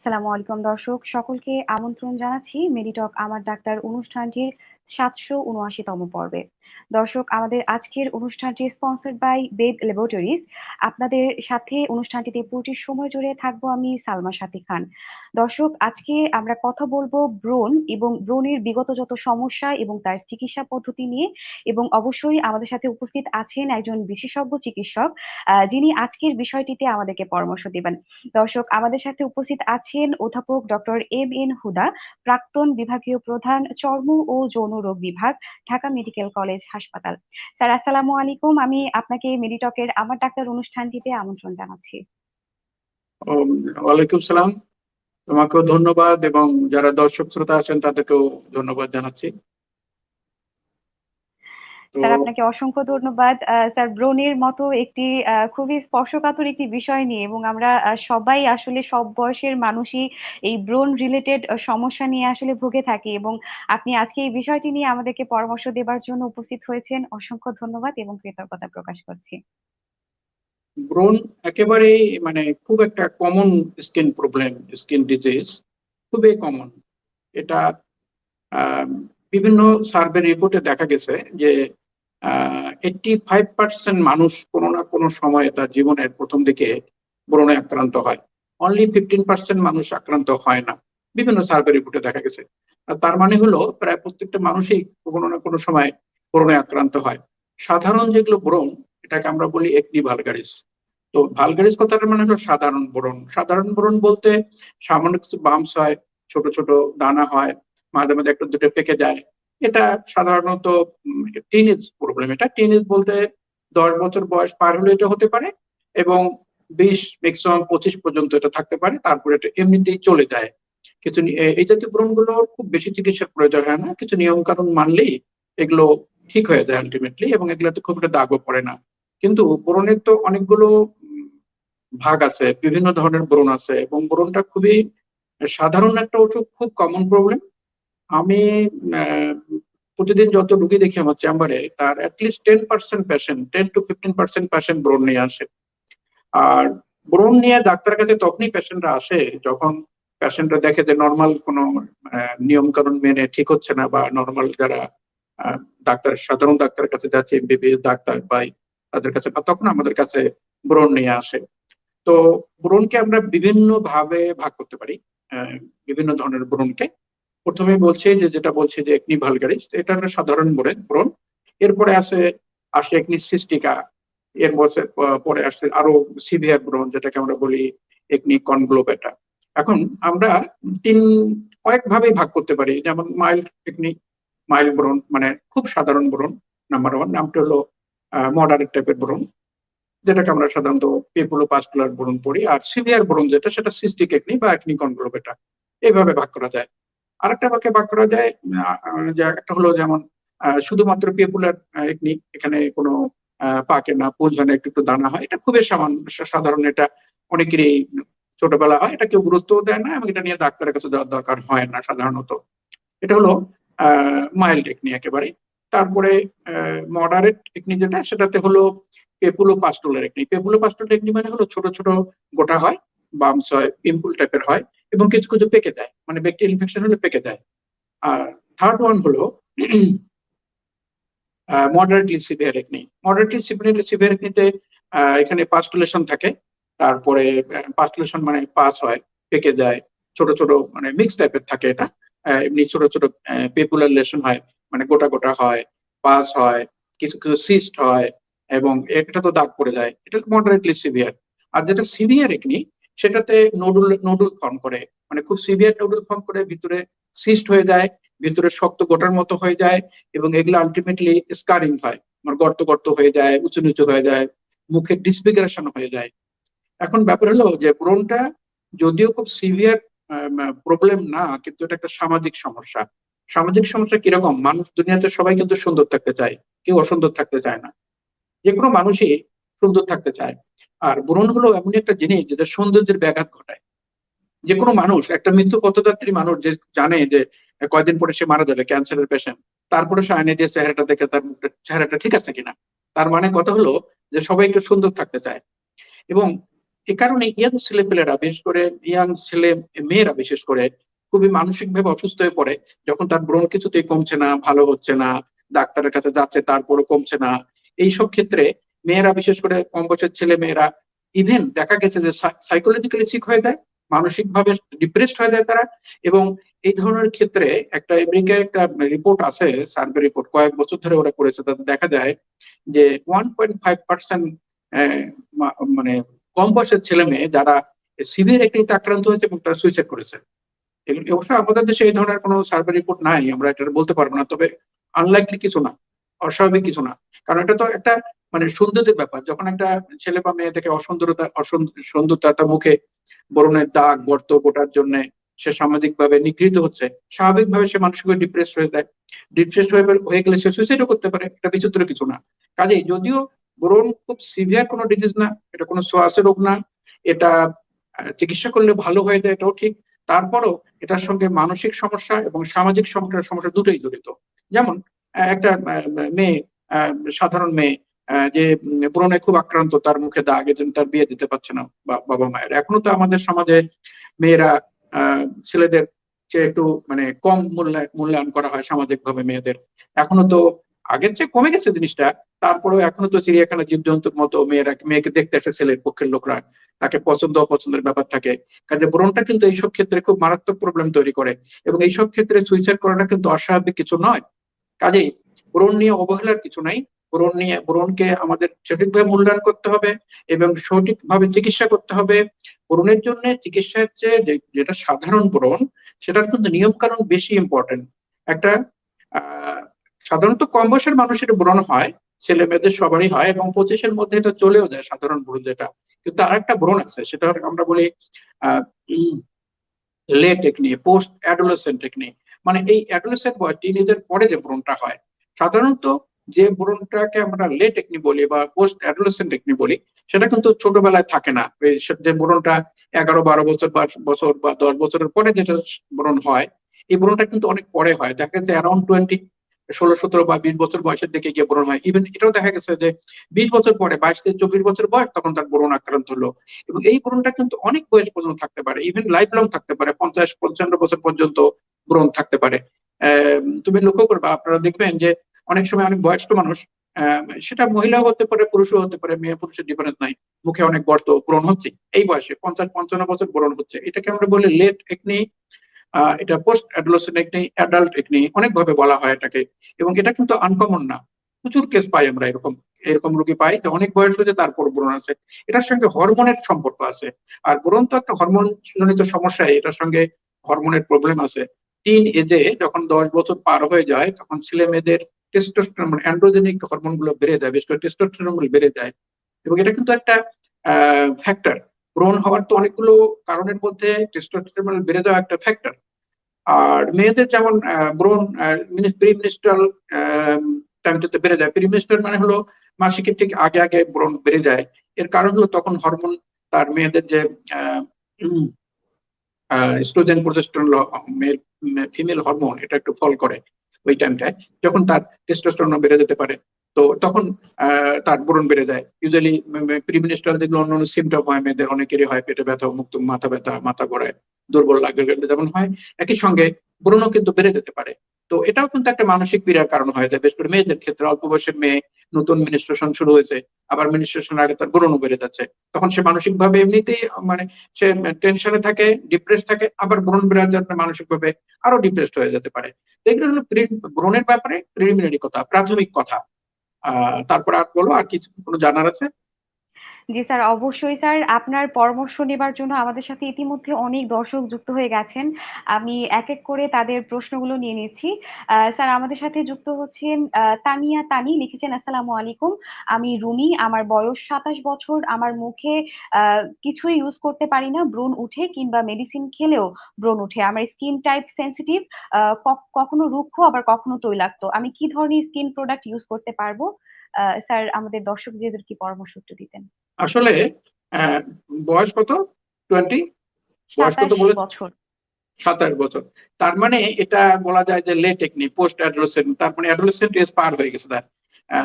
আসসালামু আলাইকুম দর্শক সকলকে আমন্ত্রণ জানাচ্ছি মেডিটক আমার ডাক্তার অনুষ্ঠানটির ৭৭৯তম পর্বে। দর্শক আমাদের আজকের অনুষ্ঠানটি স্পন্সর্ড বাই বেড ল্যাবরেটরিজ। আপনাদের সাথে অনুষ্ঠানটিতে পুরোটি সময় জুড়ে থাকবো আমি সালমা সাথী খান। দর্শক আজকে আমরা কথা বলবো ব্রণ এবং ব্রণের বিগত যত সমস্যা এবং তার চিকিৎসা পদ্ধতি নিয়ে, এবং অবশ্যই আমাদের সাথে উপস্থিত আছেন একজন বিশেষজ্ঞ চিকিৎসক যিনি আজকের বিষয়টিতে আমাদেরকে পরামর্শ দিবেন। দর্শক আমাদের সাথে উপস্থিত আছেন অধ্যাপক ডক্টর এম.এন. হুদা, প্রাক্তন বিভাগীয় প্রধান, চর্ম ও যৌন রোগ বিভাগ, ঢাকা মেডিকেল কলেজ হাসপাতাল। স্যার আসসালামু আলাইকুম, আমি আপনাকে মেডিটকের আমার ডাক্তার অনুষ্ঠানটিতে আমন্ত্রণ জানাচ্ছি। ওয়ালাইকুম সালাম। তোমাকেও ধন্যবাদ এবং যারা দর্শক শ্রোতা আছেন তাদেরকেও ধন্যবাদ জানাচ্ছি। স্যার আপনাকে অসংখ্য ধন্যবাদ। স্যার ব্রণের মতো একটি খুবই স্পর্শকাতর একটি বিষয় নিয়ে, এবং আমরা সবাই আসলে সব বয়সের মানুষই এই ব্রণ রিলেটেড সমস্যা নিয়ে আসলে ভুগে থাকি, এবং আপনি আজকে এই বিষয়টি নিয়ে আমাদেরকে পরামর্শ দেবার জন্য উপস্থিত হয়েছেন। অসংখ্য ধন্যবাদ এবং কৃতজ্ঞতা প্রকাশ করছি। ব্রণ একেবারে খুব একটা common skin problem, skin disease, খুবই কমন। এটা বিভিন্ন সার্ভে রিপোর্টে দেখা গেছে যে 85% মানুষ কোনো না কোনো সময়ে তার জীবনের প্রথম দিকে ব্রণে আক্রান্ত হয়। অনলি 15% মানুষ আক্রান্ত হয় না, বিভিন্ন সার্ভে রিপোর্টে দেখা গেছে। আর তার মানে হলো প্রায় প্রত্যেকটা মানুষই কোনো না কোনো সময় ব্রণে আক্রান্ত হয়। সাধারণ যেগুলো ব্রণ, এটাকে আমরা বলি একনি ভালগারিস। তো ভালগারিস কথাটার মানে হলো সাধারণ ব্রণ। সাধারণ ব্রণ বলতে সামান্য কিছু বাম্পস হয়, ছোট ছোট দানা হয়, মাঝে মাঝে একটা দুটো পেকে যায়। এটা সাধারণত টিনেজ প্রবলেম। এটা টিনেজ বলতে 10 বছর বয়স পার হলে এটা হতে পারে, এবং 20 ম্যাক্সিমাম 25 পর্যন্ত এটা থাকতে পারে, তারপরে এটা এমনিতেই চলে যায়। কিছু এই জাতীয় ব্রণগুলো খুব বেশি চিকিৎসার প্রয়োজন হয় না, কিছু নিয়ম কানুন মানলেই এগুলো ঠিক হয়ে যায় আলটিমেটলি, এবং এগুলোতে খুব একটা দাগও পড়ে না। কিন্তু ব্রণের তো অনেকগুলো ভাগ আছে, বিভিন্ন ধরনের ব্রণ আছে, এবং ব্রণটা খুবই সাধারণ একটা অসুখ, খুব কমন প্রবলেম। আমি আহ, প্রতিদিন যত রুগী দেখি আমার চেম্বারে, তার অ্যাটলিস্ট 10% পেশেন্ট, 10 to 15% পেশেন্ট ব্রণ নিয়ে আসে। আর ব্রণ নিয়ে ডাক্তারের কাছে তখনই পেশেন্টরা আসে যখন পেশেন্টরা দেখে যে নর্মাল কোনো নিয়ম কানুন মেনে ঠিক হচ্ছে না, বা নর্মাল যারা আহ, ডাক্তার, সাধারণ ডাক্তারের কাছে যাচ্ছে, এমবিবিএস ডাক্তার পাই তাদের কাছে, বা তখন আমাদের কাছে ব্রণ নিয়ে আসে। তো ব্রণকে আমরা বিভিন্ন ভাবে ভাগ করতে পারি, বিভিন্ন ধরনের ব্রণকে। প্রথমে বলছে যে, যেটা বলছে যে একনি ভালগারিস, এটা একটা সাধারণ ব্রণ। এরপরে আসে একনি সিস্টিকা। পরে আসছে আরো সিভিয়ার ব্রণ, যেটাকে আমরা বলি একনি কনগ্লোবেটা। এখন আমরা তিন কয়েক ভাবে ভাগ করতে পারি। যেমন মাইল্ড একনি, মাইল্ড ব্রণ মানে খুব সাধারণ ব্রণ, নাম্বার ওয়ান। নামটা হলো মডারেট টাইপের ব্রণ, যেটাকে আমরা সাধারণত পেপুলোপাস্কুলার ব্রণ পড়ি। আর সিভিয়ার ব্রণ যেটা, সেটা সিস্টিক একনি বা একনি কনগ্লোবেটা। এইভাবে ভাগ করা যায়। আরেকটা ভাগে ভাগ করা যায়, যে একটা হলো যেমন শুধুমাত্র পেপুলার একনি, এখানে কোনো পাকে না, পুঁজ হয় না, একটু একটু দানা হয়, এটা খুবই সাধারণ। এটা অনেকেরই ছোটবেলা হয়, এটা কেউ গুরুত্বও দেয় না, এবং এটা নিয়ে ডাক্তারের কাছে যাওয়ার দরকার হয় না সাধারণত। এটা হলো মাইল্ড একনি একেবারে। তারপরে মডারেট একনি যেটা, সেটাতে হলো পেপুলোপাস্টুলার একনি। পেপুলোপাস্টুলার একনি মানে হলো ছোট ছোট গোটা হয়, বামস হয়, পিম্পল টাইপের হয়, এবং কিছু কিছু পেকে যায়, মানে ব্যাকটেরিয়াল ইনফেকশন হলে পেকে যায়। আর থার্ড ওয়ান হলো moderately severe acne. Moderately severe একনিতে এখানে পাস্টুলেশন থাকে। তারপরে পাস্টুলেশন মানে পাস হয়, পেকে যায়, ছোট ছোট মানে মিক্স টাইপের থাকে এটা। এমনি ছোট ছোট পেপুলার লেশন হয়, মানে গোটা গোটা হয়, পাস হয়, কিছু কিছু সিস্ট হয়, এবং এটা তো দাগ পড়ে যায়। এটা মডারেটলি সিভিয়ার। আর যেটা সিভিয়ার একনি, সেটাতে নোডুল নোডুল ফর্ম করে, মানে খুব সিভিয়ার নোডুল ফর্ম করে, ভিতরে সিস্ট হয়ে যায়, ভিতরে শক্ত গোটার মতো হয়ে যায়, এবং এগুলো আলটিমেটলি স্কারিং হয়, মানে গর্ত গর্ত হয়ে যায়, উঁচু নিচু হয়ে যায়, মুখের ডিসফিগারেশন হয়ে যায়। এখন ব্যাপার হলো যে ব্রণটা যদিও খুব সিভিয়ার প্রবলেম না, কিন্তু এটা একটা সামাজিক সমস্যা। সামাজিক সমস্যা কিরকম? মানুষ দুনিয়াতে সবাই কিন্তু সুন্দর থাকতে চায়, কেউ অসুন্দর থাকতে চায় না। যে কোনো মানুষই সুন্দর থাকতে চায়। আর ব্রণ হলো এমন একটা জিনিস যেটা সৌন্দর্যের ব্যাঘাত ঘটায়। যে কোনো মানুষ, একটা মৃত্যু পথযাত্রী মানুষ যে জানে যে কয়দিন পরে সে মারা যাবে, ক্যান্সারের পেশেন্ট, তারপরে সে আয়নায় দিয়ে চেহারাটা দেখে তার চেহারাটা ঠিক আছে কিনা। তার মানে কথা হলো যে সবাই একটু সুন্দর থাকতে চায়। এবং এ কারণে ইয়াং ছেলেপেলেরা, বিশেষ করে ইয়াং ছেলে মেয়েরা বিশেষ করে খুবই মানসিকভাবে অসুস্থ হয়ে পড়ে যখন তার ব্রণ কিছুতেই কমছে না, ভালো হচ্ছে না, ডাক্তারের কাছে যাচ্ছে তারপরও কমছে না। এইসব ক্ষেত্রে মেয়েরা, বিশেষ করে কম বয়সের ছেলে মেয়েরা, ইভেন দেখা গেছে যে সাইকোলজিক্যালি সিক হয়ে যায়, মানসিকভাবে ডিপ্রেসড হয়ে যায় তারা। এবং এই ধরনের ক্ষেত্রে একটা আমেরিকায় একটা রিপোর্ট আছে, সার্ভে রিপোর্ট, কয়েক বছর ধরে ওরা করেছে, তাতে দেখা যায় যে 1.5% মানে কম বয়সের ছেলে মেয়ে যারা সিভিয়ার একটিতে আক্রান্ত হয়েছে এবং তারা সুইসাইড করেছে। অবশ্য আমাদের দেশে এই ধরনের কোনো সার্ভে রিপোর্ট নাই, আমরা এটা বলতে পারবো না, তবে আনলাইকলি কিছু না, অস্বাভাবিক কিছু না। কারণ এটা তো একটা মানে সৌন্দর্যের ব্যাপার। যখন একটা ছেলে বা মেয়ে থেকে সুন্দরতা তার মুখে ব্রণের দাগ গর্ত গোটার জন্য সে সামাজিক ভাবে নিগৃহীত হচ্ছে, স্বাভাবিকভাবে সে মানসিকভাবে ডিপ্রেস হয়ে যায়। ডিপ্রেস হয়ে গেলে সে সুইসাইডও করতে পারে, এটা বিচিত্র কিছু না। কাজেই যদিও ব্রণ খুব সিভিয়ার কোনো ডিজিজ না, এটা কোনো শ্বাসের রোগ না, এটা চিকিৎসা করলে ভালো হয়ে যায়, এটাও ঠিক। তারপরও এটার সঙ্গে মানসিক সমস্যা এবং সামাজিক সমস্যা দুটোই জড়িত। যেমন একটা মেয়ে, সাধারণ মেয়ে, যে ব্রণে খুব আক্রান্ত, তার মুখে দাগ, এজন্য তার বিয়ে দিতে পারছে না বাবা মায়ের। এখনো তো আমাদের সমাজে মেয়েরা ছেলেদের চেয়ে একটু মানে কম মূল্যায়ন করা হয় সামাজিক ভাবে মেয়েদের। এখনো তো আগের চেয়ে কমে গেছে জিনিসটা, তারপরেও এখনো তো চিড়িয়াখানা জীবজন্তুর মতো মেয়েকে দেখতে আসে ছেলের পক্ষের লোকরা, তাকে পছন্দ অপছন্দের ব্যাপার থাকে। কাজে ব্রণটা কিন্তু এইসব ক্ষেত্রে খুব মারাত্মক প্রবলেম তৈরি করে, এবং এইসব ক্ষেত্রে সুইসাইড করাটা কিন্তু অস্বাভাবিক কিছু নয়। কাজেই ব্রণ নিয়ে অবহেলার কিছু নাই। ব্রণকে আমাদের সঠিকভাবে মূল্যায়ন করতে হবে এবং সঠিকভাবে চিকিৎসা করতে হবে। ব্রণের জন্য চিকিৎসার চেয়ে যেটা সাধারণ ব্রণ, সেটার কিন্তু নিয়ম কানুন বেশি ইম্পর্টেন্ট। একটা আহ সাধারণত কম বয়সের মানুষের ব্রণ হয়, ছেলে মেয়েদের সবারই হয়, এবং 25-এর মধ্যে এটা চলেও যায় সাধারণ ব্রণ যেটা। কিন্তু আরেকটা ব্রণ আছে, সেটা আমরা বলি আহ লে টেকনি, পোস্ট অ্যাডোলেসেন্ট টেকনি। মানে এই অ্যাডোলেসেন্ট বয়স, টিনেজের পরে যে ব্রণটা হয়, সাধারণত যে ব্রণটাকে আমরা লে টেকনি বলি বা পোস্ট অ্যাডোলেসেন্ট টেকনি বলি, সেটা কিন্তু ছোটবেলায় থাকে না। যে ব্রণটা 11-12 বছর বা 10 বছরের পরে যেটা ব্রণ হয়, এই ব্রণটা কিন্তু অনেক পরে হয়। দেখা যাচ্ছে অ্যারাউন্ড 20, 16-17 বা 20 বছর বয়সের দিকে গিয়ে ব্রণ হয়। ইভেন এটাও দেখা গেছে যে 20 বছর পরে, 22 থেকে 24 বছর বয়স, তখন তার ব্রণ আক্রান্ত হলো। এবং এই ব্রণটা কিন্তু অনেক বয়স পর্যন্ত থাকতে পারে, ইভেন লাইফ লং থাকতে পারে, 50-55 বছর পর্যন্ত ব্রণ থাকতে পারে। তুমি লক্ষ্য করবে, আপনারা দেখবেন যে অনেক সময় অনেক বয়স্ক মানুষ, সেটা মহিলাও হতে পারে, পুরুষও হতে পারে, মেয়ে পুরুষের ডিফারেন্স নাই, মুখে অনেক গর্ত, ব্রণ হচ্ছে এই বয়সে, 50-55 বছর ব্রণ হচ্ছে। এটাকে আমরা বলি লেট একনি, এটা post adolescent acne, adult acne, অনেক ভাবে বলা হয় এটাকে। এবং এটা কিন্তু আনকমন না, প্রচুর কেস পাই আমরা, এরকম এরকম রোগী পাই যে অনেক বয়স হয়েছে তারপর ব্রণ আছে। এটার সঙ্গে হরমোনের সম্পর্ক আছে, আর ব্রণ তো একটা হরমোন জনিত সমস্যা, এটার সঙ্গে হরমোনের প্রবলেম আছে। টিন এজে যখন 10 বছর পার হয়ে যায়, তখন ছেলে মেয়েদের টেস্টোস্টেরন মানে অ্যান্ড্রোজেনিক হরমোন গুলো বেড়ে যায়, বিশেষ করে টেস্টোস্টেরন গুলো বেড়ে যায়। এবং এটা কিন্তু একটা ফ্যাক্টর। ব্রণ হওয়ার তো অনেকগুলো কারণের মধ্যে টেস্টোস্টেরন বেড়ে যাওয়া একটা ফ্যাক্টর। আর মেয়েদের যেমন ব্রণ প্রিমিনিস্ট্রাল টাইমটাতে বেড়ে যায়। প্রিমিনিস্ট্রাল মানে হলো মাসিকের ঠিক আগে আগে ব্রণ বেড়ে যায়। এর কারণ হলো তখন হরমোন, তার মেয়েদের যে এস্ট্রোজেন প্রজেস্টেরন, ফিমেল হরমোন, এটা একটু ফল করে ওই টাইমটায়, যখন তার টেস্টোস্টেরন বেড়ে যেতে পারে। তো তখন তার ব্রণ বেড়ে যায়। ইউজুয়ালি প্রিমিনিস্ট্রাল যেগুলো অন্যান্য সিমটম হয় মেয়েদের অনেকেরই হয়, পেটে ব্যথা, মুক্ত মাথা ব্যথা, মাথা ঘোরায়, দুর্বল লাগে যেমন হয়, একই সঙ্গে ব্রণও কিন্তু বেড়ে যেতে পারে। তো এটাও কিন্তু একটা মানসিক পীড়ার কারণ হয়ে যায়, বিশেষ করে মেয়েদের ক্ষেত্রে। অল্প বয়সের মেয়ে, নতুন মিনিস্ট্রেশন শুরু হয়েছে, আবার মিনিস্ট্রেশন আগে তার ব্রণও বেড়ে যাচ্ছে, তখন সে মানসিক ভাবে এমনিতেই মানে সে টেনশনে থাকে, ডিপ্রেস থাকে, আবার ব্রণ বেড়ে যাওয়ার জন্য মানসিক ভাবে আরো ডিপ্রেসড হয়ে যেতে পারে। তো এগুলো হলো ব্রণের ব্যাপারে প্রিলিমিনারি কথা, প্রাথমিক কথা। তারপর আর বলো, আর কিছু কোনো জানার আছে? জি স্যার, অবশ্যই স্যার। আপনার পরামর্শ নেবার জন্য আমাদের সাথে ইতিমধ্যে অনেক দর্শক যুক্ত হয়ে গেছেন। আমি এক এক করে তাদের প্রশ্নগুলো নিয়ে নিচ্ছি। স্যার, আমাদের সাথে যুক্ত হচ্ছেন তানিয়া তানি, লিখেছেন আসসালামু আলাইকুম। আমি রুমি, আমার বয়স 27 বছর। আমার মুখে কিছুই ইউজ করতে পারি না, ব্রণ উঠে, কিংবা মেডিসিন খেলেও ব্রণ উঠে। আমার স্কিন টাইপ সেনসিটিভ, কখনো রুক্ষ আবার কখনো তৈলাক্ত। আমি কি ধরনের স্কিন প্রোডাক্ট ইউজ করতে পারবো? স্যার, আমাদের দর্শকদের কি পরামর্শ একটু দিতেন? আসলে আহ, বয়স কত? 20? বয়স কত 27 বলে? বছর। 27 বছর। তার মানে এটা বলা যায় যে লে টেকনি, পোস্ট অ্যাডোলেসেন্ট, তার মানে অ্যাডোলেসেন্ট এজ পার হয়ে গেছে তার,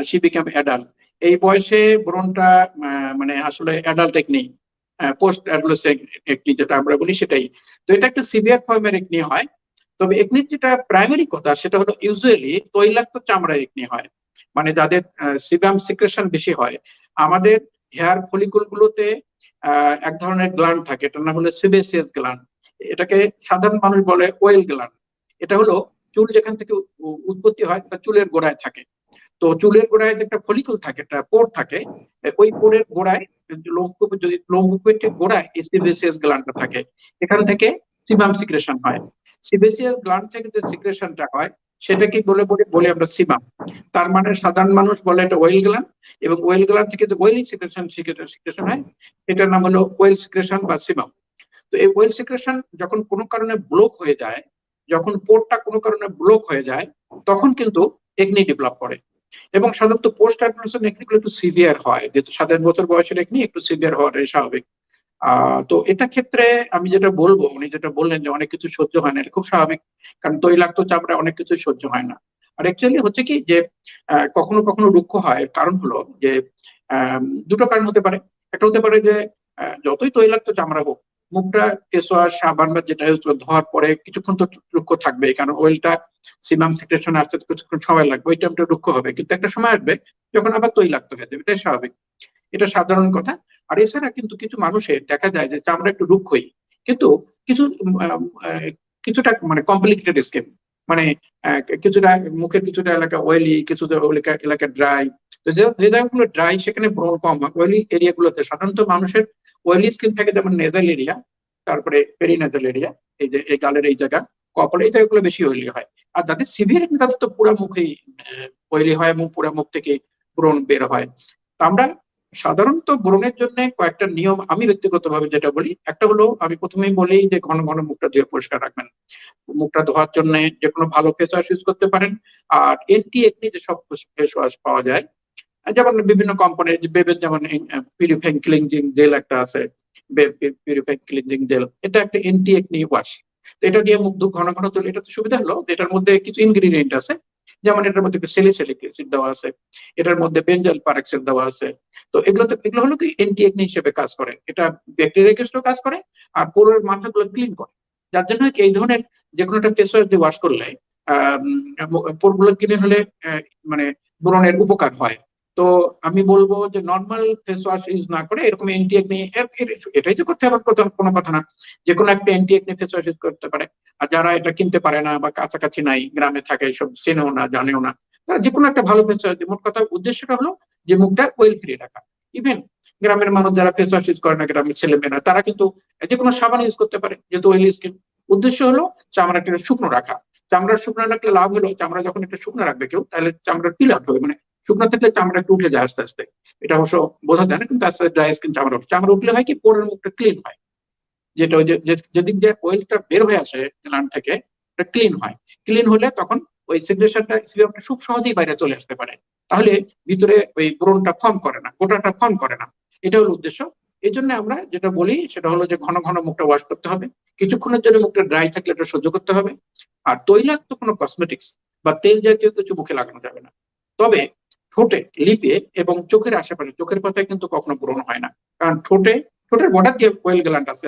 সি বিকাম অ্যাডাল্ট। এই বয়সে ব্রণটা মানে আসলে অ্যাডাল্ট টেকনি, পোস্ট অ্যাডোলেসেন্ট একনি যেটা আমরা বলি সেটাই। তো এটা একটা সিভিয়ার ফর্মের একনি হয়। তবে একনির যেটা প্রাইমারি কথা সেটা হলো ইউজুয়ালি তৈলাক্ত চামড়া একনি হয়, মানে যাদের সিবাম সিক্রেশন বেশি হয়। আমাদের হেয়ার ফলিকুল গুলোতে এক ধরনের গ্ল্যান্ড থাকে, এটার নাম হলো সিবেসিয়াস গ্ল্যান্ড। এটাকে সাধারণ মানুষ বলে ওয়েল গ্ল্যান্ড। এটা হলো চুল যেখান থেকে উৎপত্তি হয় তা চুলের গোড়ায় থাকে। তো চুলের গোড়ায় যে একটা ফলিকল থাকে, একটা পোর থাকে, ওই পোরের গোড়ায় লোমকূপ, যদি লোমকূপের ঠিক গোড়ায় এই সিবেসিয়াস গ্ল্যান্ডটা থাকে, এখান থেকে সিবাম সিক্রেশন হয়। সিবেসিয়াস গ্ল্যান্ড থেকে যে সিক্রেশনটা হয় সেটাকে বলে বলে বলে আমরা সিবাম। তার মানে সাধারণ মানুষ বলে এটা ওয়েল গ্ল্যান্ড, এবং ওয়েল গ্ল্যান্ড থেকে যে ওয়েলি সিক্রেশন সিক্রেশন হয় সেটার নাম হলো ওয়েল সিক্রেশন বা সিবাম। তো এই ওয়েল সিক্রেশন যখন কোনো কারণে ব্লক হয়ে যায়, যখন পোরটা কোনো কারণে ব্লক হয়ে যায়, তখন কিন্তু একনি ডেভেলপ করে। এবং সাধারণত পোস্ট অ্যাডোলেসেন্ট একনিগুলো একটু সিভিয়ার হয়, যেহেতু 27 বছর বয়সের একনি একটু সিভিয়ার হওয়াটাই স্বাভাবিক। তো এটা ক্ষেত্রে আমি যেটা বলবো, উনি যেটা বললেন যে অনেক কিছু সহ্য হয় না, এটা খুব স্বাভাবিক, কারণ তৈলাক্ত চামড়া অনেক কিছু সহ্য হয় না। আর অ্যাকচুয়ালি হচ্ছে কি যে কখনো কখনো রুক্ষ হয়, কারণ হলো যে দুটো কারণ হতে পারে। একটা হতে পারে যে যতই তৈলাক্ত চামড়া হোক, মুখটা ফেস ওয়াশ সাবান বা যেটা ইউজ করে ধোয়ার পরে কিছুক্ষণ তো রুক্ষ থাকবে, কারণ অয়েলটা সিমাম সিক্রেশন আসতে তো কিছুক্ষণ সময় লাগবে, ওই টাইমটা রুক্ষ হবে, কিন্তু একটা সময় আসবে যখন আবার তৈলাক্ত হয়ে যাবে, এটাই স্বাভাবিক, এটা সাধারণ কথা। আর এছাড়া কিন্তু কিছু মানুষের দেখা যায় যে চামড়া একটু রুক্ষই, কিন্তু কিছু কিছুটা মানে কমপ্লিকেটেড স্কিন, মানে কিছুটা মুখের কিছুটা এলাকা অয়েলি, কিছুটা এলাকা ড্রাই। তো যে যে জায়গাগুলো ড্রাই সেখানে ব্রণ কম হয়, অয়েলি এরিয়া গুলোতে সাধারণত মানুষের অয়েলি স্কিন থাকে, যেমন নেজাল এরিয়া, তারপরে পেরিনেজাল এরিয়া, এই যে এই গালের এই জায়গা, কপাল, এই জায়গাগুলো বেশি অয়েলি হয়। আর যাদের সিভিয়ার তাদের তো পুরো মুখেই অয়েলি হয় এবং পুরো মুখ থেকে ব্রণ বের হয়। তো আমরা সাধারণত ব্রণের জন্য কয়েকটা নিয়ম আমি ব্যক্তিগতভাবে যেটা বলি, একটা হলো আমি প্রথমেই বলি যে ঘন ঘন মুখটা ধুয়ে পরিষ্কার রাখবেন। মুখটা ধোয়ার জন্য যে কোনো ভালো ফেস ওয়াশ ইউজ করতে পারেন। আর এন্টি একনি যে সব ফেস ওয়াশ পাওয়া যায়, যেমন বিভিন্ন কোম্পানির, বেবের যেমন পিউরিফাইং ক্লিনজিং জেল একটা আছে, পিউরিফাইং ক্লিনজিং জেল, এটা একটা এন্টি একনি ওয়াশ। তো এটা দিয়ে মুখ ঘন ঘন তুলে, এটা তো সুবিধা হলো যে এটার মধ্যে কিছু ইনগ্রিডিয়েন্ট আছে, যেমন এটার মধ্যে স্যালিসিলিক অ্যাসিড দেওয়া আছে, এটার মধ্যে বেনজল পারক্সাইড দেওয়া আছে। তো এগুলো হলো কি এন্টি একনি হিসেবে কাজ করে, এটা ব্যাকটেরিয়া এগেইনস্টও কাজ করে, আর পুরোর মাথাগুলো ক্লিন করে। যার জন্য এই ধরনের যে কোনো একটা ফেস ওয়াশ দিয়ে ওয়াশ করলে পোরগুলো ক্লিন হলে মানে ব্রণের উপকার হয়। তো আমি বলবো যে নর্মাল ফেস ওয়াশ ইউজ না করে এরকম এন্টি একনি, এটাই যে করতে হবে কোনো কথা না, যে কোনো একটা anti acne face wash use করতে পারে। আর যারা এটা কিনতে পারে না বা কাছাকাছি নাই, গ্রামে থাকে, সব চেনেও না জানেও না, তারা যে কোনো একটা ভালো ফেস ওয়াশ, মোট কথা উদ্দেশ্যটা হলো যে মুখটা ওয়েল ফ্রি রাখা। ইভেন গ্রামের মানুষ যারা ফেস ওয়াশ ইউজ করে না, গ্রামের ছেলেমেয়েরা, তারা কিন্তু যে কোনো সাবান ইউজ করতে পারে, যেহেতু অয়েলি স্কিন। উদ্দেশ্য হলো চামড়াটা শুকনো রাখা। চামড়া শুকনো রাখলে লাভ হলো, চামড়া যখন একটু শুকনো রাখবে কেউ, তাহলে চামড়া পিল আউট হবে, মানে শুকনো থাকলে চামড়া একটু উঠে যায় আস্তে আস্তে, এটা অবশ্য বোঝা যায় না, কিন্তু আস্তে আস্তে ড্রাই স্কিন চামড়া চামড়া উঠলে হয় কি পরের মুখটা ক্লিন হয়, যেটা ওই যেদিক দিয়ে অয়েলটা বের হয়ে আসে গ্ল্যান্ড থেকে, এটা ক্লিন হয়। ক্লিন হলে তখন ওই সিগ্রেশনটা সিরামটা খুব সহজেই বাইরে চলে আসতে পারে, তাহলে ভিতরে ওই ব্রণটা ফর্ম করে না, গোটাটা ফর্ম করে না। এটা হলো উদ্দেশ্য। এই জন্য আমরা যেটা বলি সেটা হলো যে ঘন ঘন মুখটা ওয়াশ করতে হবে, কিছুক্ষণের জন্য মুখটা ড্রাই থাকলে এটা সহ্য করতে হবে। আর তৈলাক্ত কোনো কসমেটিক্স বা তেল জাতীয় কিছু মুখে লাগানো যাবে না। তবে ঠোঁটে, লিপে এবং চোখের আশেপাশে, চোখের পাতায় কিন্তু কখনো ব্রণ হয় না, কারণ ঠোঁটের বর্ডার দিয়ে ওয়েল গ্ল্যান্ড আছে,